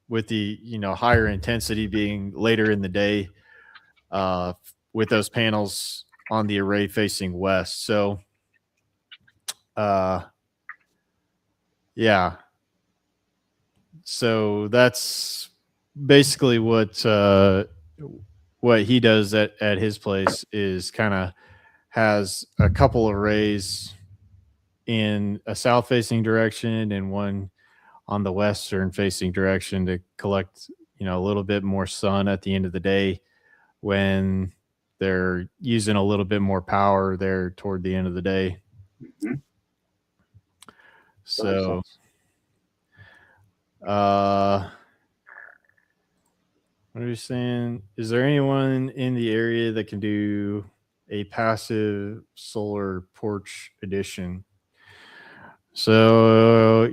with the, higher intensity being later in the day, with those panels on the array facing west. So, yeah. so that's basically what he does at his place is kind of has a couple of rays in a south facing direction and one on the western facing direction to collect, a little bit more sun at the end of the day when they're using a little bit more power there toward the end of the day. Mm-hmm. So, what are you saying? Is there anyone in the area that can do a passive solar porch addition? So,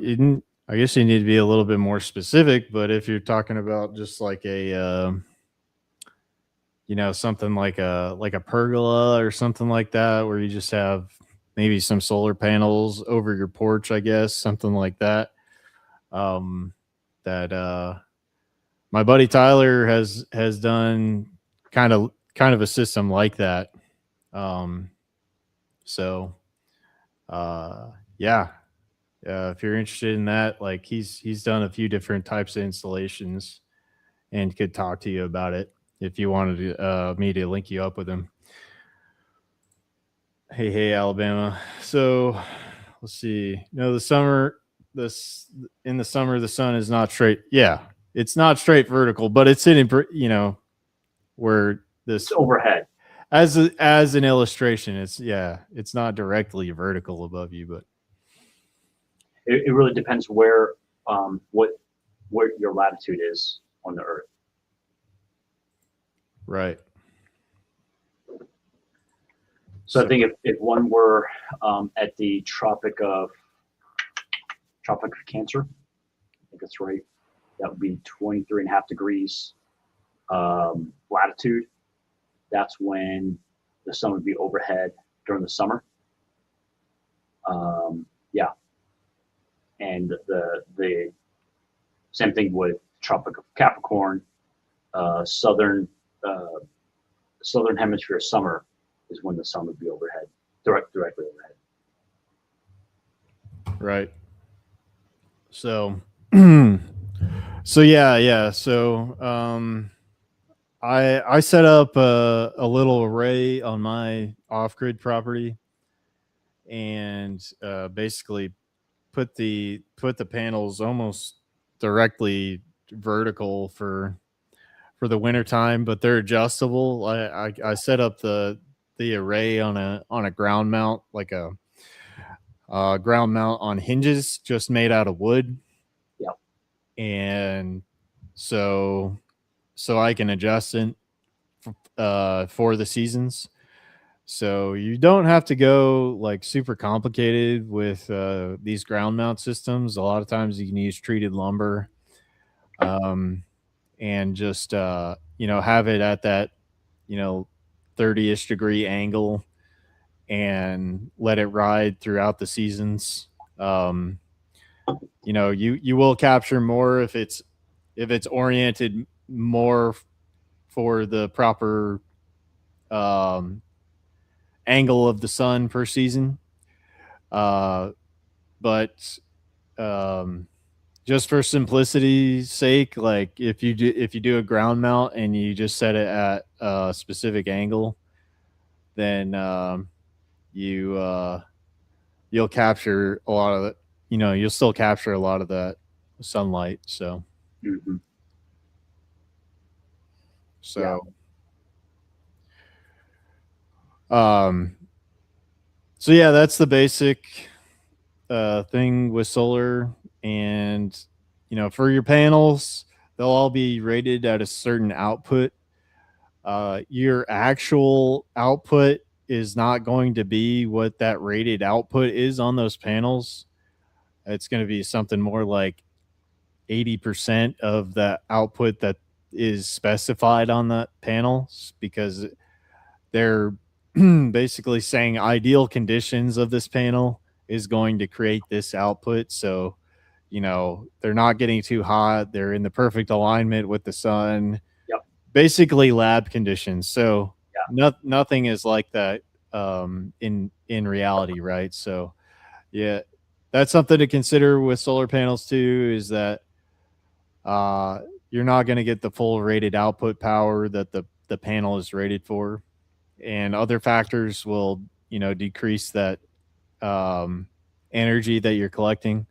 I guess you need to be a little bit more specific, but if you're talking about just like something like a pergola or something like that, where you just have maybe some solar panels over your porch, I guess, something like that. That my buddy Tyler has done kind of a system like that. So yeah. If you're interested in that, like he's done a few different types of installations and could talk to you about it if you wanted me to link you up with him. Hey, Alabama. So let's see. No, in the summer the sun is not straight. Yeah, it's not straight vertical, but it's in where this it's overhead as an illustration. It's not directly vertical above you, but it really depends where what your latitude is on the Earth. Right. So I think if one were at the Tropic of Cancer, I think that's right, that would be 23.5 degrees latitude. That's when the sun would be overhead during the summer. Yeah. And the same thing with Tropic of Capricorn, southern hemisphere summer is when the sun would be overhead, directly overhead. Right. So, yeah. So, I set up a little array on my off-grid property, and basically put the panels almost directly vertical for the winter time, but they're adjustable. I set up the array on a ground mount, like a ground mount on hinges, just made out of wood. Yep. And so I can adjust it for the seasons. So you don't have to go like super complicated with these ground mount systems. A lot of times you can use treated lumber, and just have it at that 30ish degree angle and let it ride throughout the seasons. You will capture more if it's oriented more for the proper angle of the sun per season. But just for simplicity's sake, like if you do a ground mount and you just set it at a specific angle, then you'll capture a lot of it. You'll still capture a lot of that sunlight. So, Mm-hmm. So yeah, that's the basic thing with solar. And for your panels, they'll all be rated at a certain output. Your actual output is not going to be what that rated output is on those panels. It's going to be something more like 80% of the output that is specified on the panels, because they're basically saying ideal conditions of this panel is going to create this output. So, they're not getting too hot. They're in the perfect alignment with the sun. Yep. Basically lab conditions. So yeah. Nothing is like that in reality, right? So yeah, that's something to consider with solar panels too, is that uh, you're not going to get the full rated output power that the panel is rated for, and other factors will, decrease that um, energy that you're collecting,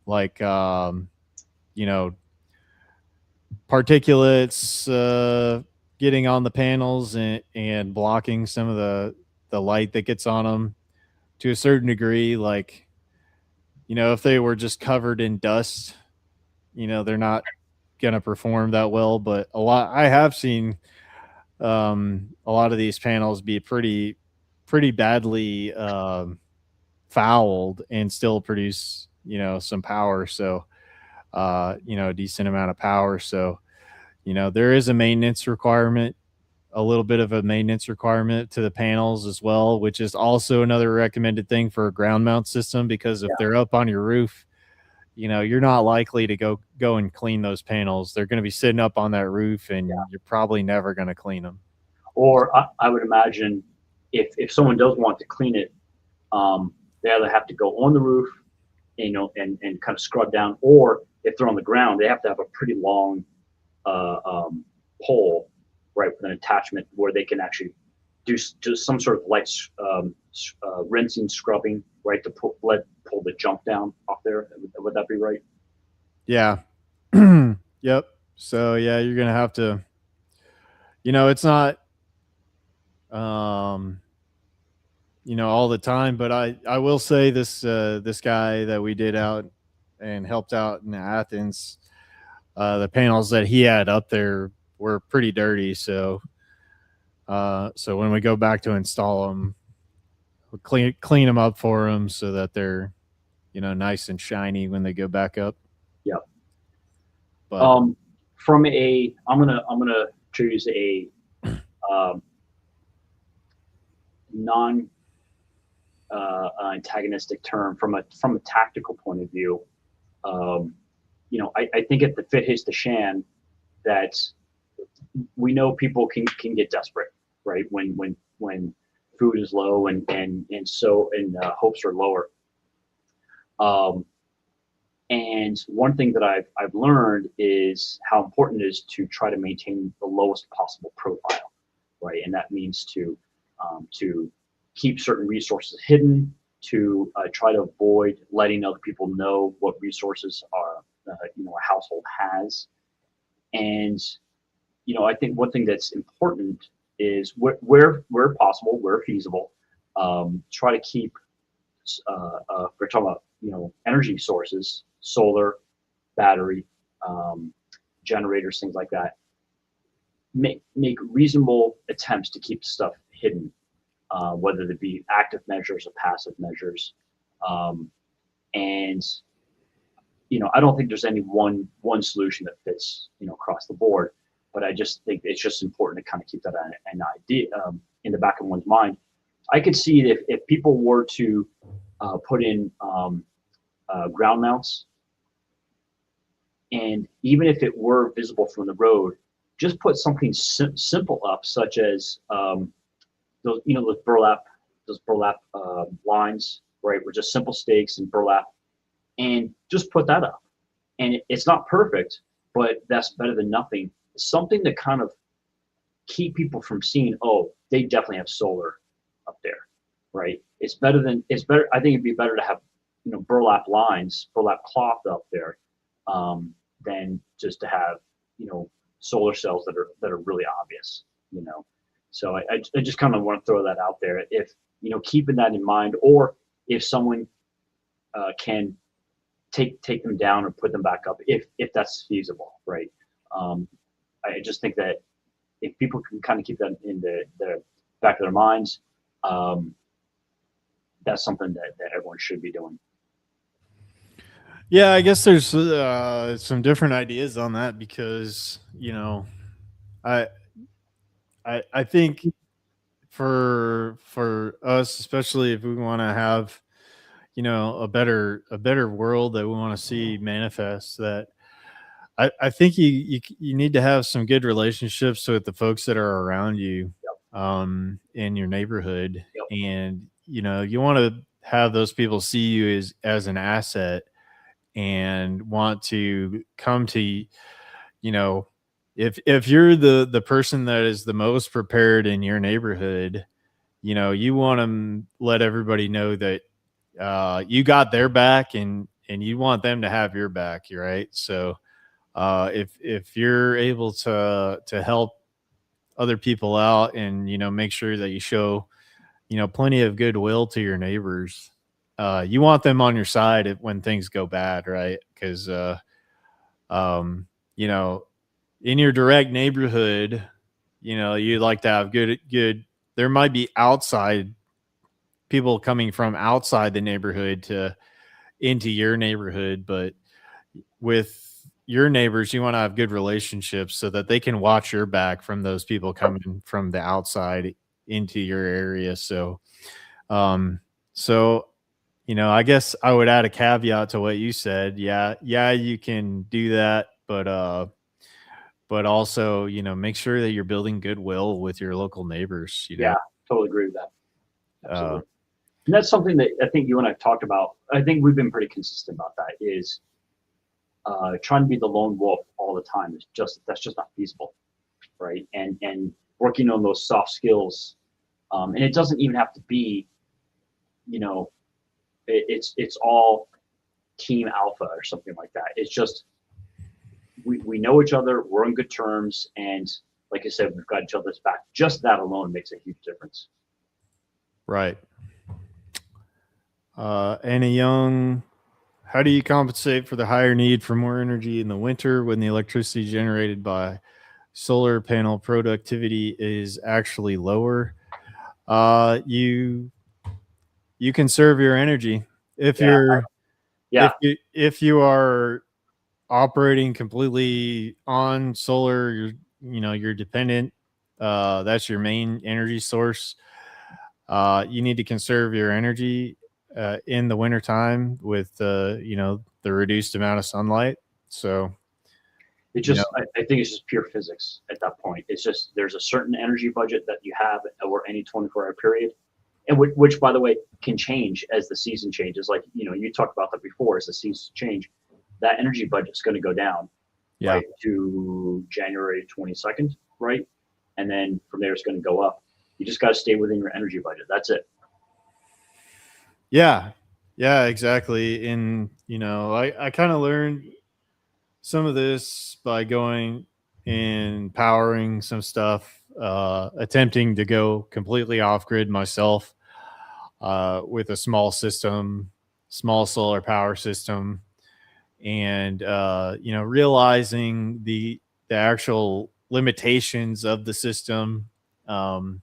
like you know particulates getting on the panels and blocking some of the light that gets on them to a certain degree. Like, if they were just covered in dust, they're not gonna perform that well. But I have seen a lot of these panels be pretty badly fouled and still produce some power. So a decent amount of power. So there is a maintenance requirement, a little bit of a maintenance requirement to the panels as well, which is also another recommended thing for a ground mount system, because if Yeah. they're up on your roof, you're not likely to go and clean those panels. They're going to be sitting up on that roof, and you're probably never going to clean them. Or I would imagine if someone does want to clean it, they either have to go on the roof, and kind of scrub down, or if they're on the ground, they have to have a pretty long pole, right, with an attachment where they can actually do some sort of light rinsing, scrubbing, right, to pull the junk down off there. Would that be right? Yeah. Yep. So yeah, you're gonna have to. It's not um all the time, but I will say this guy that we did out and helped out in Athens, the panels that he had up there were pretty dirty. So when we go back to install them, we'll clean them up for them so that they're nice and shiny when they go back up. Yeah. But I'm gonna choose a um, non antagonistic term from a tactical point of view. Um, I think if the fit hits the shan, that we know people can get desperate, right? When food is low and hopes are lower. Um, and one thing that I've learned is how important it is to try to maintain the lowest possible profile, right? And that means to keep certain resources hidden, to try to avoid letting other people know what resources a household has. And I think one thing that's important is where possible, where feasible, try to keep we're talking about energy sources, solar, battery, generators, things like that. Make reasonable attempts to keep stuff hidden, whether it be active measures or passive measures. And I don't think there's any one solution that fits across the board, but I just think it's just important to kind of keep that an idea in the back of one's mind. I could see it if people were to put in ground mounts, and even if it were visible from the road, just put something simple up, such as those burlap lines, right? Were just simple stakes and burlap, and just put that up. And it's not perfect, but that's better than nothing. Something to kind of keep people from seeing, oh, they definitely have solar up there, right? It's better. I think it'd be better to have burlap lines, burlap cloth up there, than just to have solar cells that are really obvious. So I just kind of want to throw that out there. If keeping that in mind, or if someone can take them down or put them back up, if that's feasible, right? I just think that if people can kind of keep that in the back of their minds, that's something that everyone should be doing. yeah, I guess there's some different ideas on that, because I I think for us, especially if we want to have a better world that we want to see manifest, that I think you need to have some good relationships with the folks that are around you, in your neighborhood. Yep. And you want to have those people see you as an asset, and want to come to, if you're the person that is the most prepared in your neighborhood, you want to let everybody know that you got their back, and you want them to have your back, right? So if you're able to help other people out, and make sure that you show plenty of goodwill to your neighbors, you want them on your side when things go bad, right? Because um, you know in your direct neighborhood, you'd like to have good. There might be outside people coming from outside the neighborhood to into your neighborhood, but with your neighbors, you want to have good relationships so that they can watch your back from those people coming from the outside into your area. Um, so, I guess I would add a caveat to what you said. Yeah, you can do that, but also, make sure that you're building goodwill with your local neighbors. Yeah, totally agree with that. Uh, Absolutely. And that's something that I think you and I have talked about. I think we've been pretty consistent about that. Is trying to be the lone wolf all the time that's just not feasible, right? And working on those soft skills, and it doesn't even have to be, it's all team alpha or something like that. It's just we know each other, we're on good terms, and like I said, we've got each other's back. Just that alone makes a huge difference. right. How do you compensate for the higher need for more energy in the winter when the electricity generated by solar panel productivity is actually lower? You conserve your energy. If Yeah, yeah, if you are operating completely on solar, you're dependent. That's your main energy source. You need to conserve your energy in the wintertime with the reduced amount of sunlight. So it just I think it's just pure physics at that point. It's just there's a certain energy budget that you have over any 24-hour period, and which by the way can change as the season changes. Like you talked about that before. As the seasons change, that energy budget is going to go down, yeah, right, to January 22nd, right, and then from there it's going to go up. You just got to stay within your energy budget. That's it. yeah, yeah, exactly. And I kind of learned some of this by going and powering some stuff, attempting to go completely off grid myself with a small solar power system, and realizing the actual limitations of the system, um,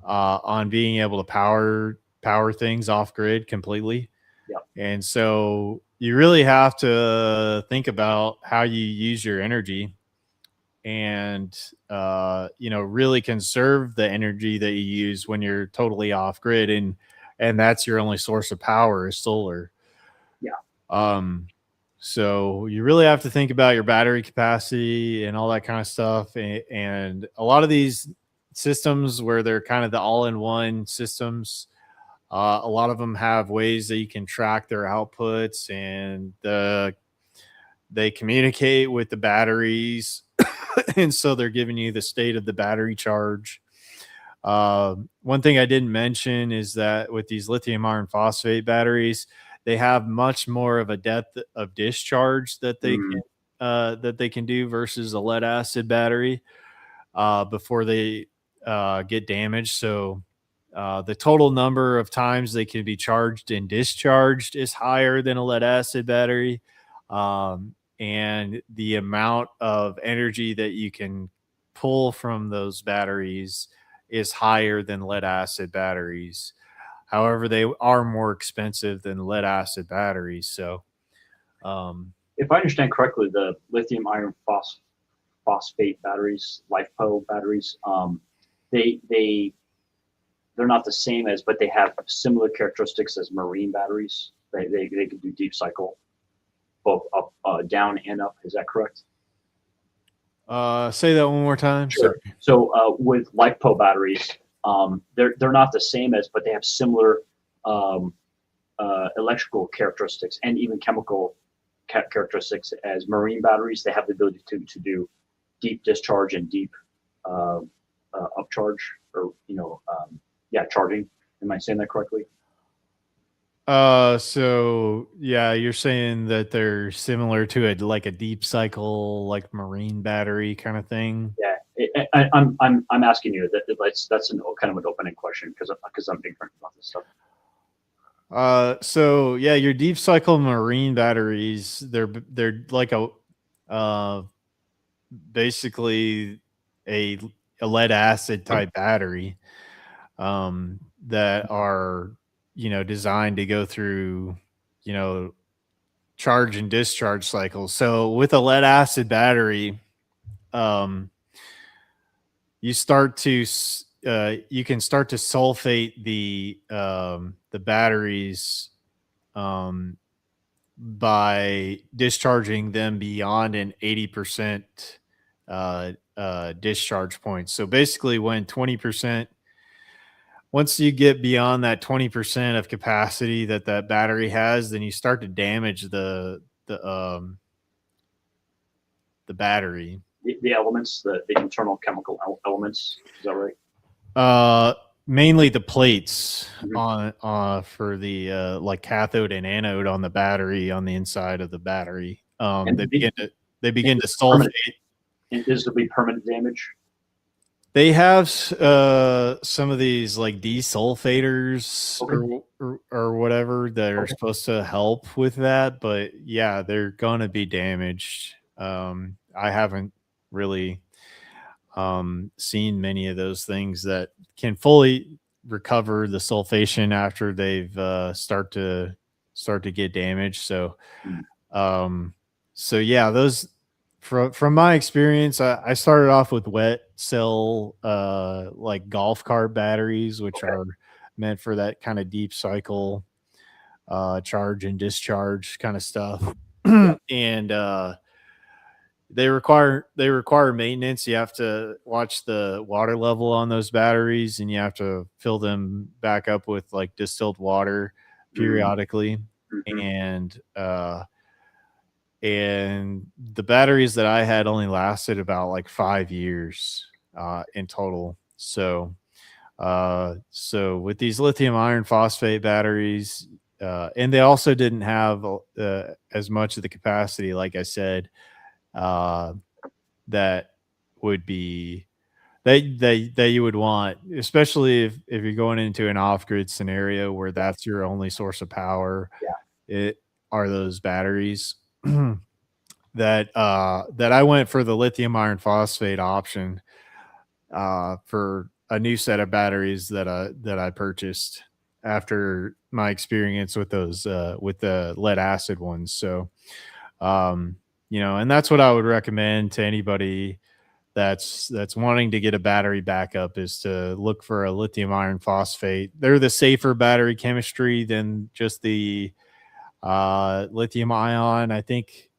on being able to power things off grid completely. Yeah. And so you really have to think about how you use your energy, and really conserve the energy that you use when you're totally off grid, and that's your only source of power is solar. Yeah. So you really have to think about your battery capacity and all that kind of stuff, and a lot of these systems where they're kind of the all-in-one systems, a lot of them have ways that you can track their outputs, and they communicate with the batteries. And so they're giving you the state of the battery charge. One thing I didn't mention is that with these lithium iron phosphate batteries, they have much more of a depth of discharge that they can do versus a lead acid battery before they get damaged. So the total number of times they can be charged and discharged is higher than a lead acid battery. And the amount of energy that you can pull from those batteries is higher than lead acid batteries. However, they are more expensive than lead acid batteries. So, If I understand correctly, the lithium iron phosphate batteries, LiFePO batteries, they're not the same as, but they have similar characteristics as marine batteries. They can do deep cycle, both up, down and up. Is that correct? say that one more time. Sure. Sorry. So with LiFePO batteries, they're not the same as, but they have similar electrical characteristics and even chemical characteristics as marine batteries. They have the ability to do deep discharge and deep upcharge, or charging. Am I saying that correctly? So yeah, you're saying that they're similar to like a deep cycle, like marine battery kind of thing. Yeah, I'm asking you that. That's kind of an open-ended question because I'm ignorant about this stuff. So yeah, your deep cycle marine batteries, they're like basically a lead acid type battery, that are, designed to go through, charge and discharge cycles. So with a lead acid battery, um, you can start to sulfate the batteries, by discharging them beyond an 80% discharge point. So basically, once you get beyond that 20% of capacity that battery has, then you start to damage the battery. The elements, the internal chemical elements. Is that right? Mainly the plates Mhm. on for the like cathode and anode on the battery, on the inside of the battery. And They begin to sulfate. And this will be permanent damage. They have some of these like desulfators, Okay. or whatever, that are supposed to help with that, but yeah, they're gonna be damaged. I haven't really seen many of those things that can fully recover the sulfation after they've start to get damaged. So yeah, those, from my experience, I started off with wet cell, like golf cart batteries, which are meant for that kind of deep cycle, charge and discharge kind of stuff. And they require maintenance. You have to watch the water level on those batteries, and you have to fill them back up with like distilled water periodically. And the batteries that I had only lasted about like 5 years in total. So with these lithium iron phosphate batteries, and they also didn't have as much of the capacity, like I said, that would be that you would want, especially if you're going into an off-grid scenario where that's your only source of power. It are those batteries. that I went for the lithium iron phosphate option for a new set of batteries that I purchased after my experience with those with the lead acid ones. So and that's what I would recommend to anybody that's wanting to get a battery backup, is to look for a lithium iron phosphate. They're the safer battery chemistry than just the lithium ion. I think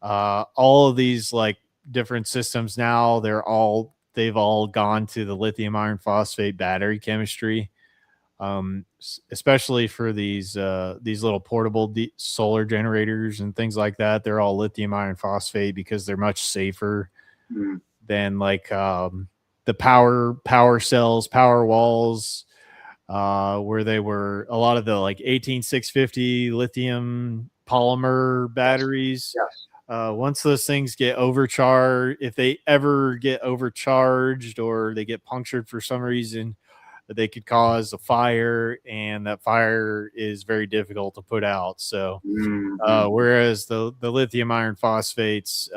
all of these like different systems now, they've all gone to the lithium iron phosphate battery chemistry. Especially for these little portable solar generators and things like that, they're all lithium iron phosphate because they're much safer than like the power cells, power walls, where they were a lot of the like 18650 lithium polymer batteries. Yes. Once those things get overcharged, if they ever get overcharged or they get punctured for some reason, they could cause a fire, and that fire is very difficult to put out. So whereas the lithium iron phosphates,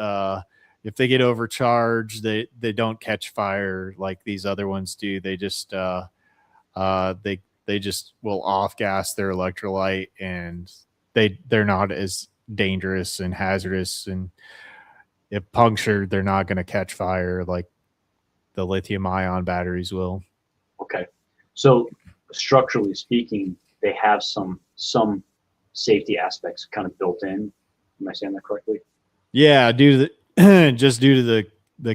if they get overcharged, they don't catch fire like these other ones do. They just they just will off gas their electrolyte, and they're not as dangerous and hazardous, and if punctured, they're not going to catch fire like the lithium ion batteries will. Okay. So structurally speaking, they have some safety aspects kind of built in. Am I saying that correctly? Yeah, due to the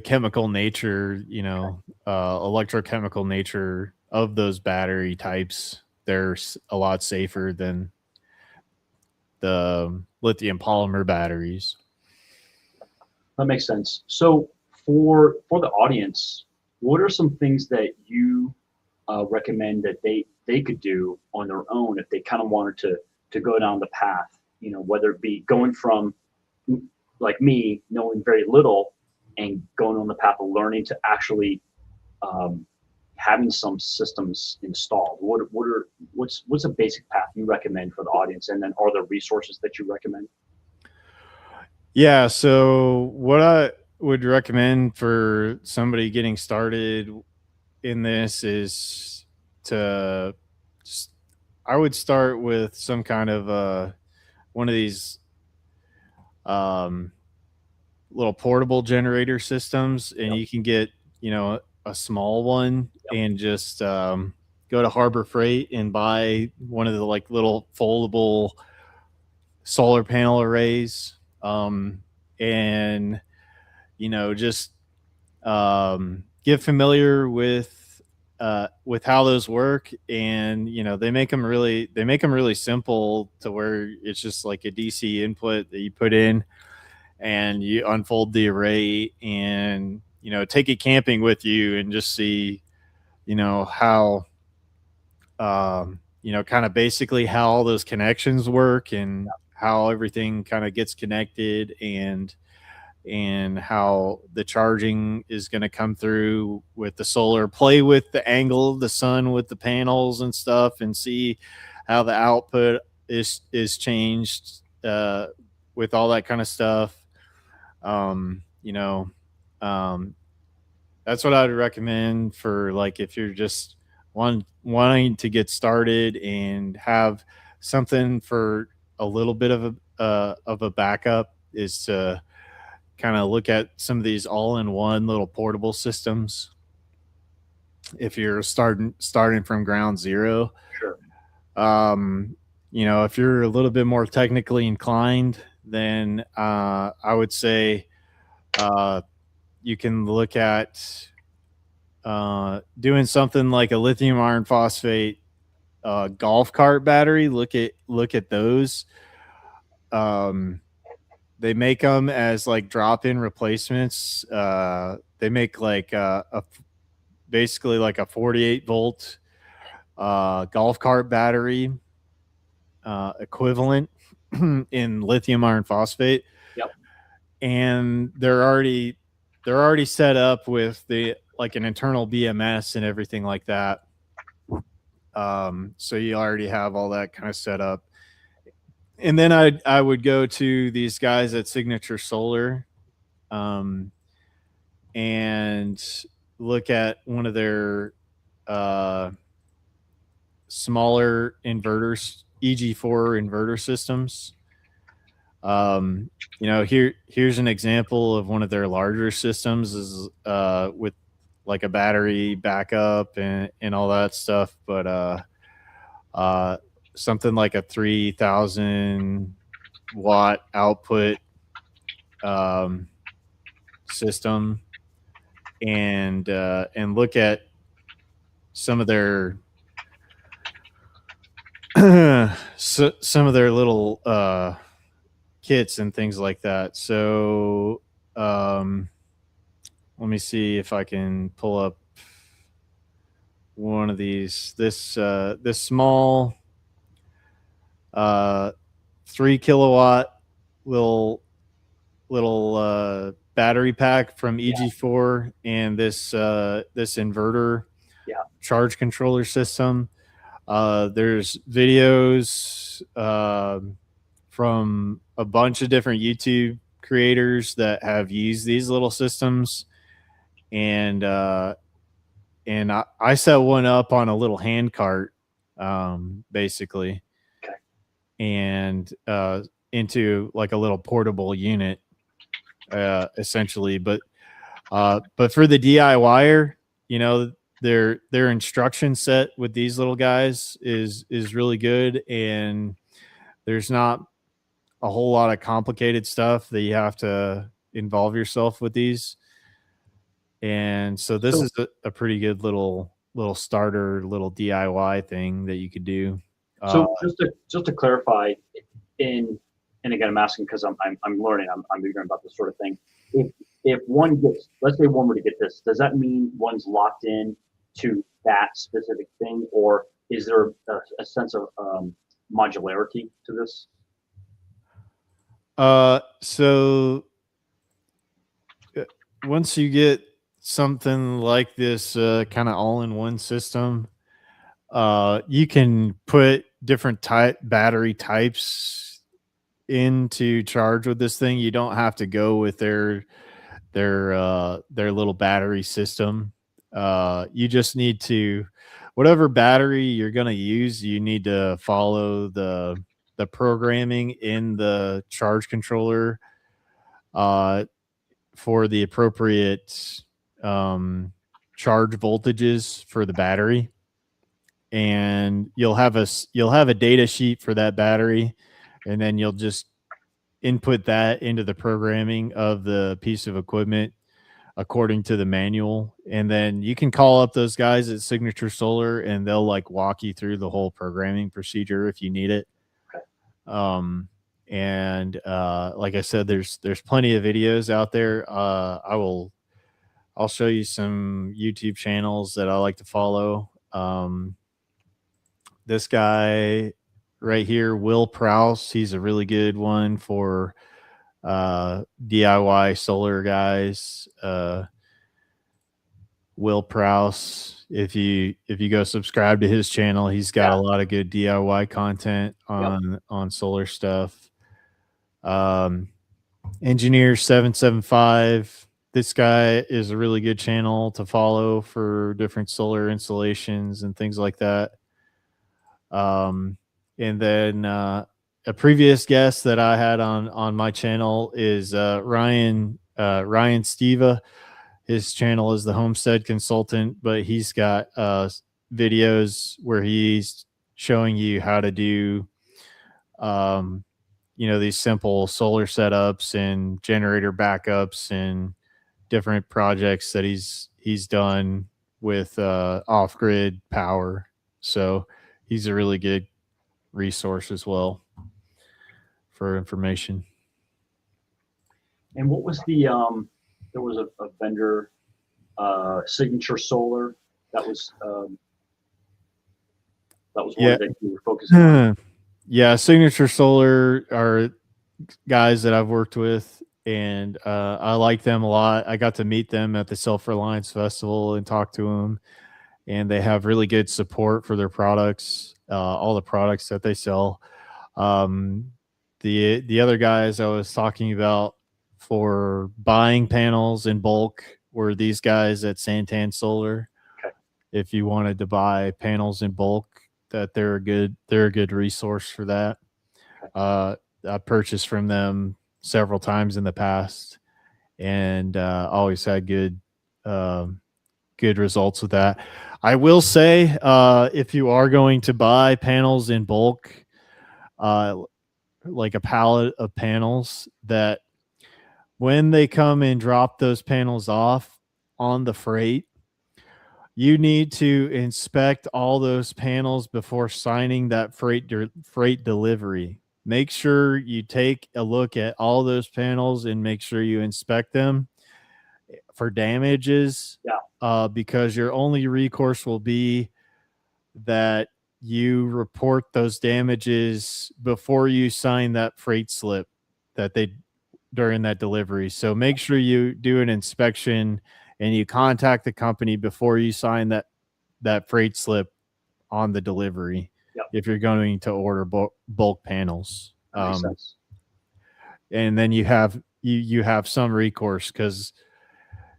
chemical nature, electrochemical nature of those battery types, they're a lot safer than the lithium polymer batteries. That makes sense. So for the audience, what are some things that you recommend that they could do on their own if they kind of wanted to go down the path? You know, whether it be going from like me knowing very little and going on the path of learning to actually um, having some systems installed. What's a basic path you recommend for the audience, and then are there resources that you recommend? Yeah, so what I would recommend for somebody getting started in this is to I would start with some kind of one of these um, little portable generator systems, and Yep. you can get, you know, a small one Yep. and just go to Harbor Freight and buy one of the like little foldable solar panel arrays, and you know, just get familiar with how those work. And you know, they make them really simple to where it's just like a DC input that you put in and you unfold the array, and you know, take it camping with you and just see, you know, how you know, kind of basically how all those connections work and how everything kind of gets connected, and how the charging is going to come through with the solar. Play with the angle of the sun with the panels and stuff, and see how the output is changed with all that kind of stuff. You know, um, that's what I would recommend for like if you're just wanting to get started and have something for a little bit of a backup, is to kind of look at some of these all-in-one little portable systems if you're starting from ground zero. Sure. You know, if you're a little bit more technically inclined, then I would say you can look at doing something like a lithium iron phosphate golf cart battery. Look at those. Um, they make them as like drop-in replacements. They make like basically like a 48 volt golf cart battery equivalent in lithium iron phosphate, Yep. and they're already set up with the like an internal BMS and everything like that. So you already have all that kind of set up. And then I would go to these guys at Signature Solar, um, and look at one of their uh, smaller inverters, EG4 inverter systems. You know, here's an example of one of their larger systems, is with like a battery backup and all that stuff. But uh, something like a 3,000 watt output system, and look at some of their some of their little kits and things like that. So let me see if I can pull up one of these. This small 3 kilowatt little battery pack from EG4, and this inverter Yeah. charge controller system. There's videos from a bunch of different YouTube creators that have used these little systems, and I set one up on a little hand cart, basically, Okay. and into like a little portable unit, essentially. But for the DIYer, you know, their instruction set with these little guys is really good, and there's not a whole lot of complicated stuff that you have to involve yourself with these. And so this So is a pretty good little starter, little DIY thing that you could do. so just to clarify, and again, I'm asking because I'm learning. I'm ignorant about this sort of thing. If one gets, let's say one were to get this, does that mean one's locked in to that specific thing, or is there a sense of modularity to this? So once you get something like this kind of all-in-one system, you can put different battery types into charge with this thing. You don't have to go with their little battery system. You just need to, whatever battery you're going to use, you need to follow the programming in the charge controller for the appropriate charge voltages for the battery, and you'll have a data sheet for that battery, and then you'll just input that into the programming of the piece of equipment according to the manual, and then you can call up those guys at Signature Solar and they'll like walk you through the whole programming procedure if you need it. And like I said, there's plenty of videos out there. I'll show you some YouTube channels that I like to follow. This guy right here, Will Prowse, he's a really good one for DIY solar guys. Will Prowse, if you go subscribe to his channel, he's got a lot of good DIY content on solar stuff. Engineer 775, this guy is a really good channel to follow for different solar installations and things like that. And then a previous guest that I had on my channel is Ryan Steva. His channel is the Homestead Consultant, but he's got videos where he's showing you how to do these simple solar setups and generator backups and different projects that he's done with off-grid power. So he's a really good resource as well for information. And what was there was a vendor, Signature Solar, that was one that you were focusing on. Yeah, Signature Solar are guys that I've worked with, and I like them a lot. I got to meet them at the Self-Reliance Festival and talk to them, and they have really good support for their products, all the products that they sell. The other guys I was talking about for buying panels in bulk were these guys at Santan Solar. Okay. If you wanted to buy panels in bulk, that they're a good resource for that. I purchased from them several times in the past, and always had good results with that. I will say, if you are going to buy panels in bulk, like a pallet of panels, that when they come and drop those panels off on the freight, you need to inspect all those panels before signing that freight delivery. Make sure you take a look at all those panels and make sure you inspect them for damages. Because your only recourse will be that you report those damages before you sign that freight slip during that delivery. So make sure you do an inspection and you contact the company before you sign that freight slip on the delivery. If you're going to order bulk panels. Makes sense. And then you have some recourse, because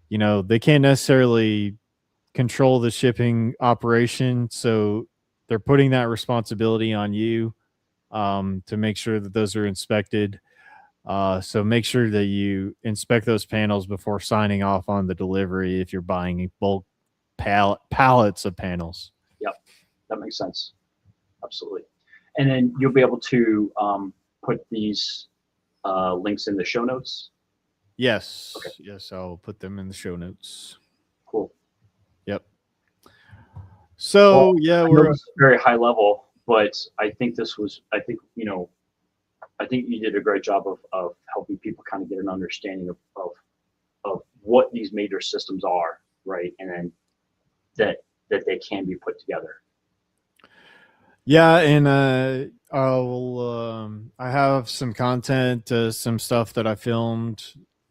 they can't necessarily control the shipping operation, so they're putting that responsibility on you to make sure that those are inspected. So make sure that you inspect those panels before signing off on the delivery if you're buying bulk pallets of panels. Yep, that makes sense. Absolutely. And then you'll be able to put these links in the show notes? Yes. Okay. Yes, I'll put them in the show notes. Cool. Yep. So, we're very high level, but I think I think you did a great job of helping people kind of get an understanding of what these major systems are, right? And then that they can be put together. Yeah, and I have some content, some stuff that I filmed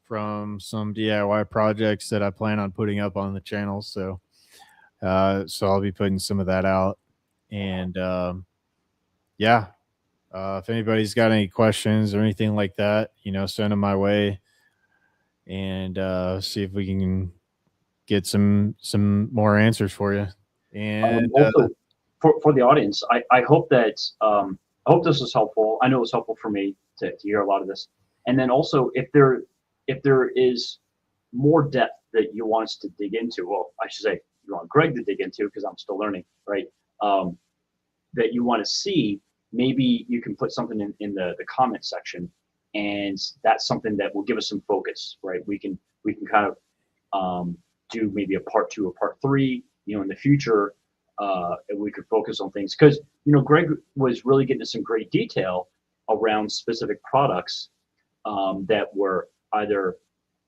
from some DIY projects that I plan on putting up on the channel. So I'll be putting some of that out. And yeah, if anybody's got any questions or anything like that, send them my way, and see if we can get some more answers for you. And Also, for the audience, I hope that I hope this was helpful. I know it was helpful for me to hear a lot of this. And then also, if there is more depth that you want us to dig into, well, I should say you want Greg to dig into because I'm still learning, right? That you want to see, maybe you can put something in the comment section, and that's something that will give us some focus, right? We can kind of do maybe a part 2 or part 3, in the future, and we could focus on things because Greg was really getting into some great detail around specific products that were either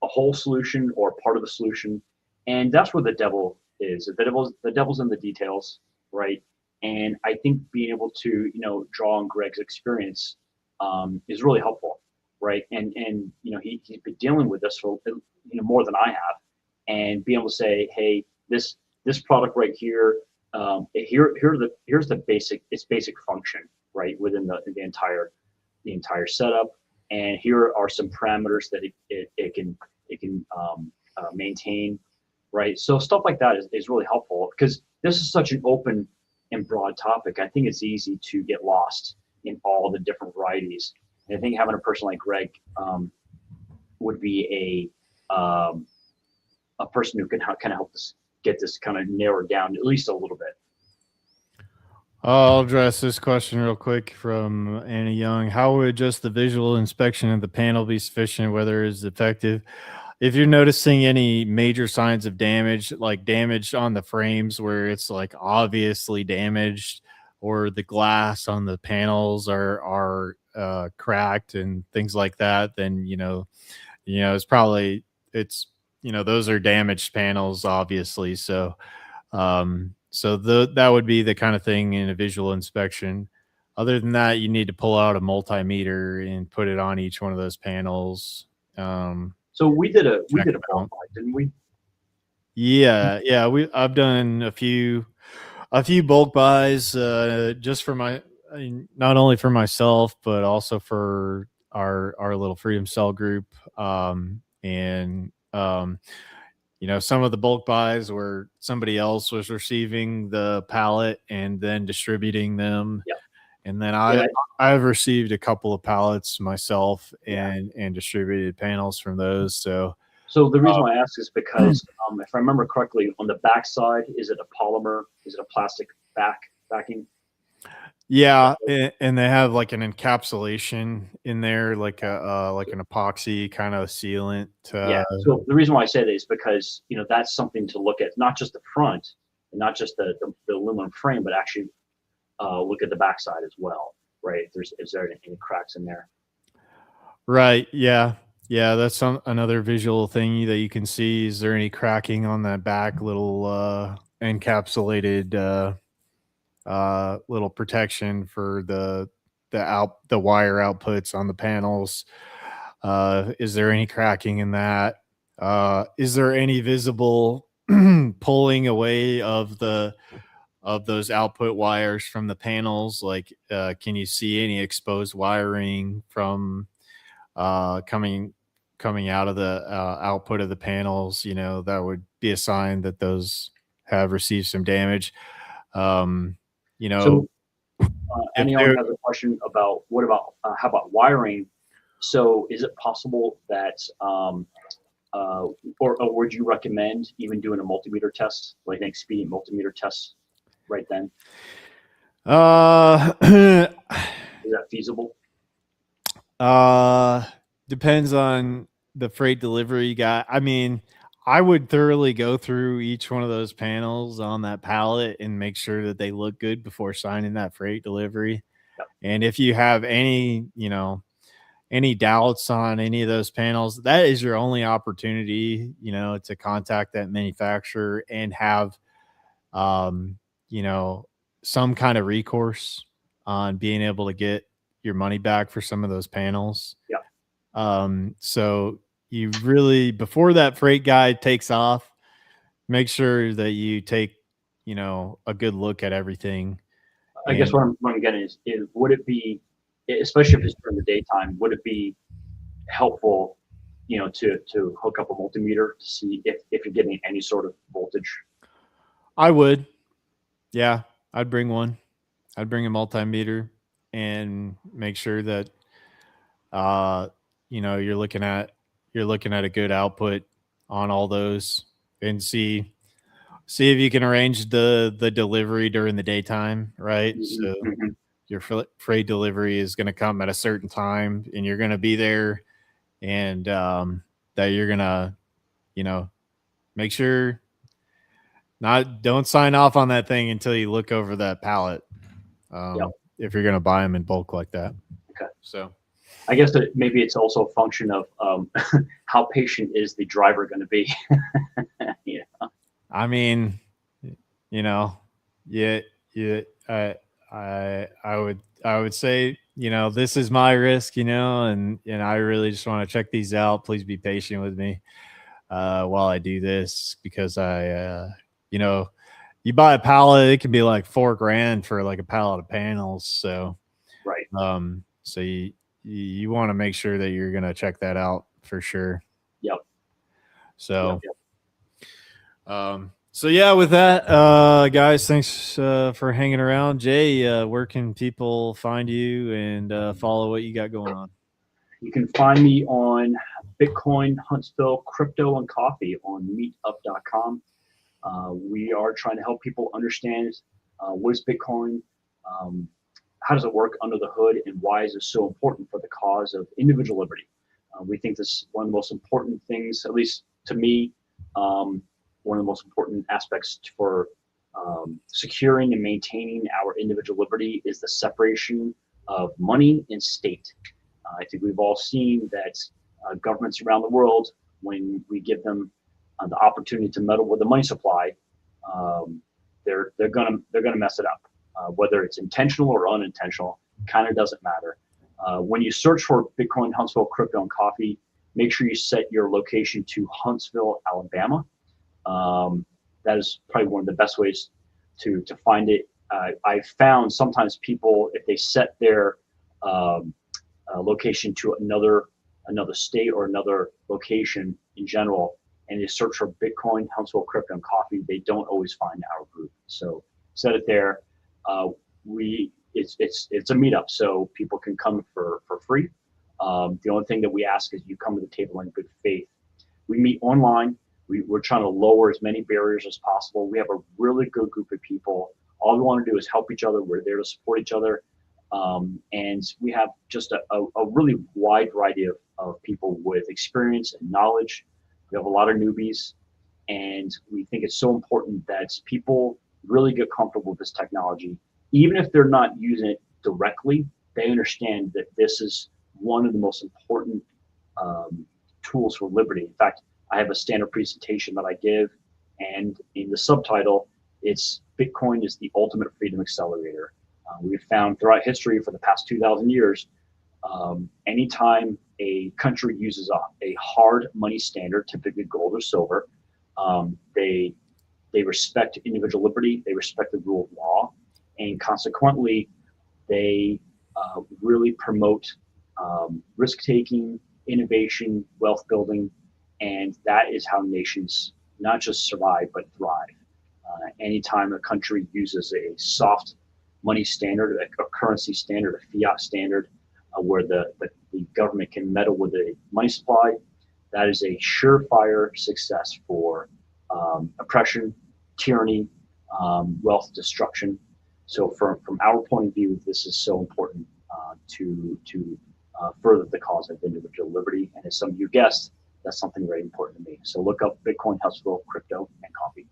a whole solution or part of the solution, and that's where the devil is. The devil's in the details, right? And I think being able to draw on Greg's experience is really helpful, right? And he's been dealing with this for more than I have, and being able to say, hey, this product right here, here's the basic function, right, within the entire setup, and here are some parameters that it can maintain, right? So stuff like that is really helpful because this is such an open and broad topic. I think it's easy to get lost in all the different varieties. And I think having a person like Greg would be a person who can kind of help us get this kind of narrowed down at least a little bit. I'll address this question real quick from Anna Young. How would just the visual inspection of the panel be sufficient, whether it's effective? If you're noticing any major signs of damage, like damage on the frames where it's like obviously damaged, or the glass on the panels are cracked and things like that, then it's probably those are damaged panels, obviously. So that would be the kind of thing in a visual inspection. Other than that, you need to pull out a multimeter and put it on each one of those panels. So we did a bulk buy, didn't we? Yeah. I've done a few bulk buys, just for not only for myself but also for our little Freedom Cell group. Some of the bulk buys where somebody else was receiving the pallet and then distributing them. Yeah. And then I've received a couple of pallets myself and distributed panels from those. So the reason why I ask is because if I remember correctly, on the back side, is it a polymer? Is it a plastic backing? Yeah, and they have like an encapsulation in there, like an epoxy kind of sealant. Yeah. So the reason why I say that is because that's something to look at, not just the front and not just the aluminum frame, but actually look at the backside as well, right? Is there any cracks in there? Right. Yeah. That's another visual thing that you can see. Is there any cracking on that back little encapsulated little protection for the wire outputs on the panels? Is there any cracking in that? Is there any visible pulling away of those output wires from the panels? Like, can you see any exposed wiring from coming out of the output of the panels? That would be a sign that those have received some damage. So anyone has a question about how about wiring? So is it possible that or would you recommend even doing a multimeter test, like an expedient multimeter test right then? Is that feasible? Depends on the freight delivery guy. I mean, I would thoroughly go through each one of those panels on that pallet and make sure that they look good before signing that freight delivery. Yep. And if you have any, any doubts on any of those panels, that is your only opportunity, to contact that manufacturer and have, um, you know, some kind of recourse on being able to get your money back for some of those panels. Yeah. So you really, before that freight guide takes off, make sure that you take, a good look at everything. I guess And what I'm getting is would it be, especially if it's during the daytime, would it be helpful, to hook up a multimeter to see if you're getting any sort of voltage? I would, yeah, I'd bring one. I'd bring a multimeter and make sure that, uh, you're looking at a good output on all those, and see if you can arrange the delivery during the daytime, right? Mhm, So mhm. your freight delivery is going to come at a certain time, and you're going to be there, and that you're going to, make sure not don't sign off on that thing until you look over that pallet. Yep. If you're going to buy them in bulk like that. Okay. So I guess that maybe it's also a function of how patient is the driver going to be. Yeah. I mean, yeah, yeah. I would say, this is my risk, and I really just want to check these out. Please be patient with me while I do this, because you know, you buy a pallet, it can be like $4,000 for like a pallet of panels. So, Right. so you want to make sure that you're gonna check that out for sure. Yep. So. Yep. So yeah, with that, guys, thanks for hanging around. Jay, where can people find you and follow what you got going on? You can find me on Bitcoin, Huntsville, Crypto, and Coffee on meetup.com. We are trying to help people understand what is Bitcoin, um, how does it work under the hood, and why is it so important for the cause of individual liberty. We think this is one of the most important things, at least to me, one of the most important aspects for securing and maintaining our individual liberty is the separation of money and state. I think we've all seen that governments around the world, when we give them the opportunity to meddle with the money supply, they're gonna mess it up. Whether it's intentional or unintentional, kind of doesn't matter. When you search for Bitcoin, Huntsville, Crypto, and Coffee, make sure you set your location to Huntsville, Alabama. That is probably one of the best ways to find it. I found sometimes people, if they set their location to another state or another location in general, and you search for Bitcoin, Huntsville, Crypto, and Coffee, they don't always find our group. So set it there. It's a meetup, so people can come for free. The only thing that we ask is you come to the table in good faith. We meet online. We're trying to lower as many barriers as possible. We have a really good group of people. All we want to do is help each other. We're there to support each other. And we have just a really wide variety of people with experience and knowledge. We have a lot of newbies. And we think it's so important that people really get comfortable with this technology. Even if they're not using it directly, they understand that this is one of the most important tools for liberty. In fact, I have a standard presentation that I give, and in the subtitle, it's Bitcoin is the ultimate freedom accelerator. We've found throughout history for the past 2,000 years, anytime a country uses a hard money standard, typically gold or silver, they respect individual liberty, they respect the rule of law, and consequently, they really promote risk-taking, innovation, wealth building, and that is how nations not just survive, but thrive. Anytime a country uses a soft money standard, a currency standard, a fiat standard, where the government can meddle with the money supply, that is a surefire success for oppression, tyranny, wealth destruction. So from our point of view, this is so important to further the cause of individual liberty. And as some of you guessed, that's something very important to me. So look up Bitcoin, Huntsville, Crypto, and Coffee.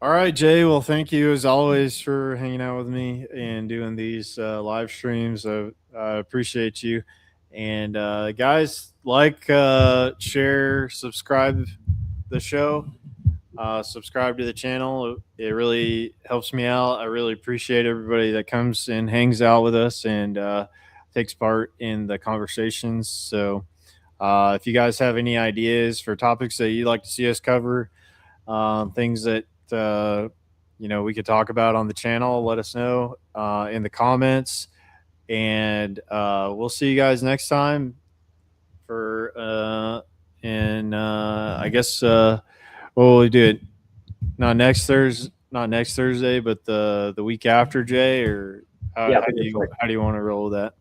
All right, Jay. Well, thank you as always for hanging out with me and doing these live streams. I appreciate you. And guys, like, share, subscribe the show, subscribe to the channel. It really helps me out. I really appreciate everybody that comes and hangs out with us and takes part in the conversations. So, if you guys have any ideas for topics that you'd like to see us cover, things that we could talk about on the channel, let us know in the comments, and we'll see you guys next time for and I guess what will we do it not next Thursday, but the week after, Jay, or Yeah, how do you want to roll with that?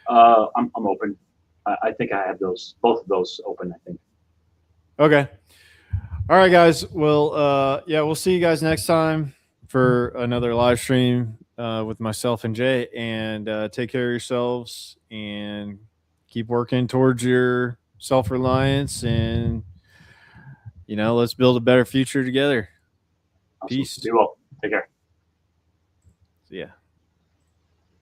I'm open. I think I have both of those open. I think. Okay. All right, guys. Well, yeah, we'll see you guys next time for another live stream with myself and Jay. And take care of yourselves and keep working towards your self reliance. And let's build a better future together. Awesome. Peace. Be well. Take care. See ya.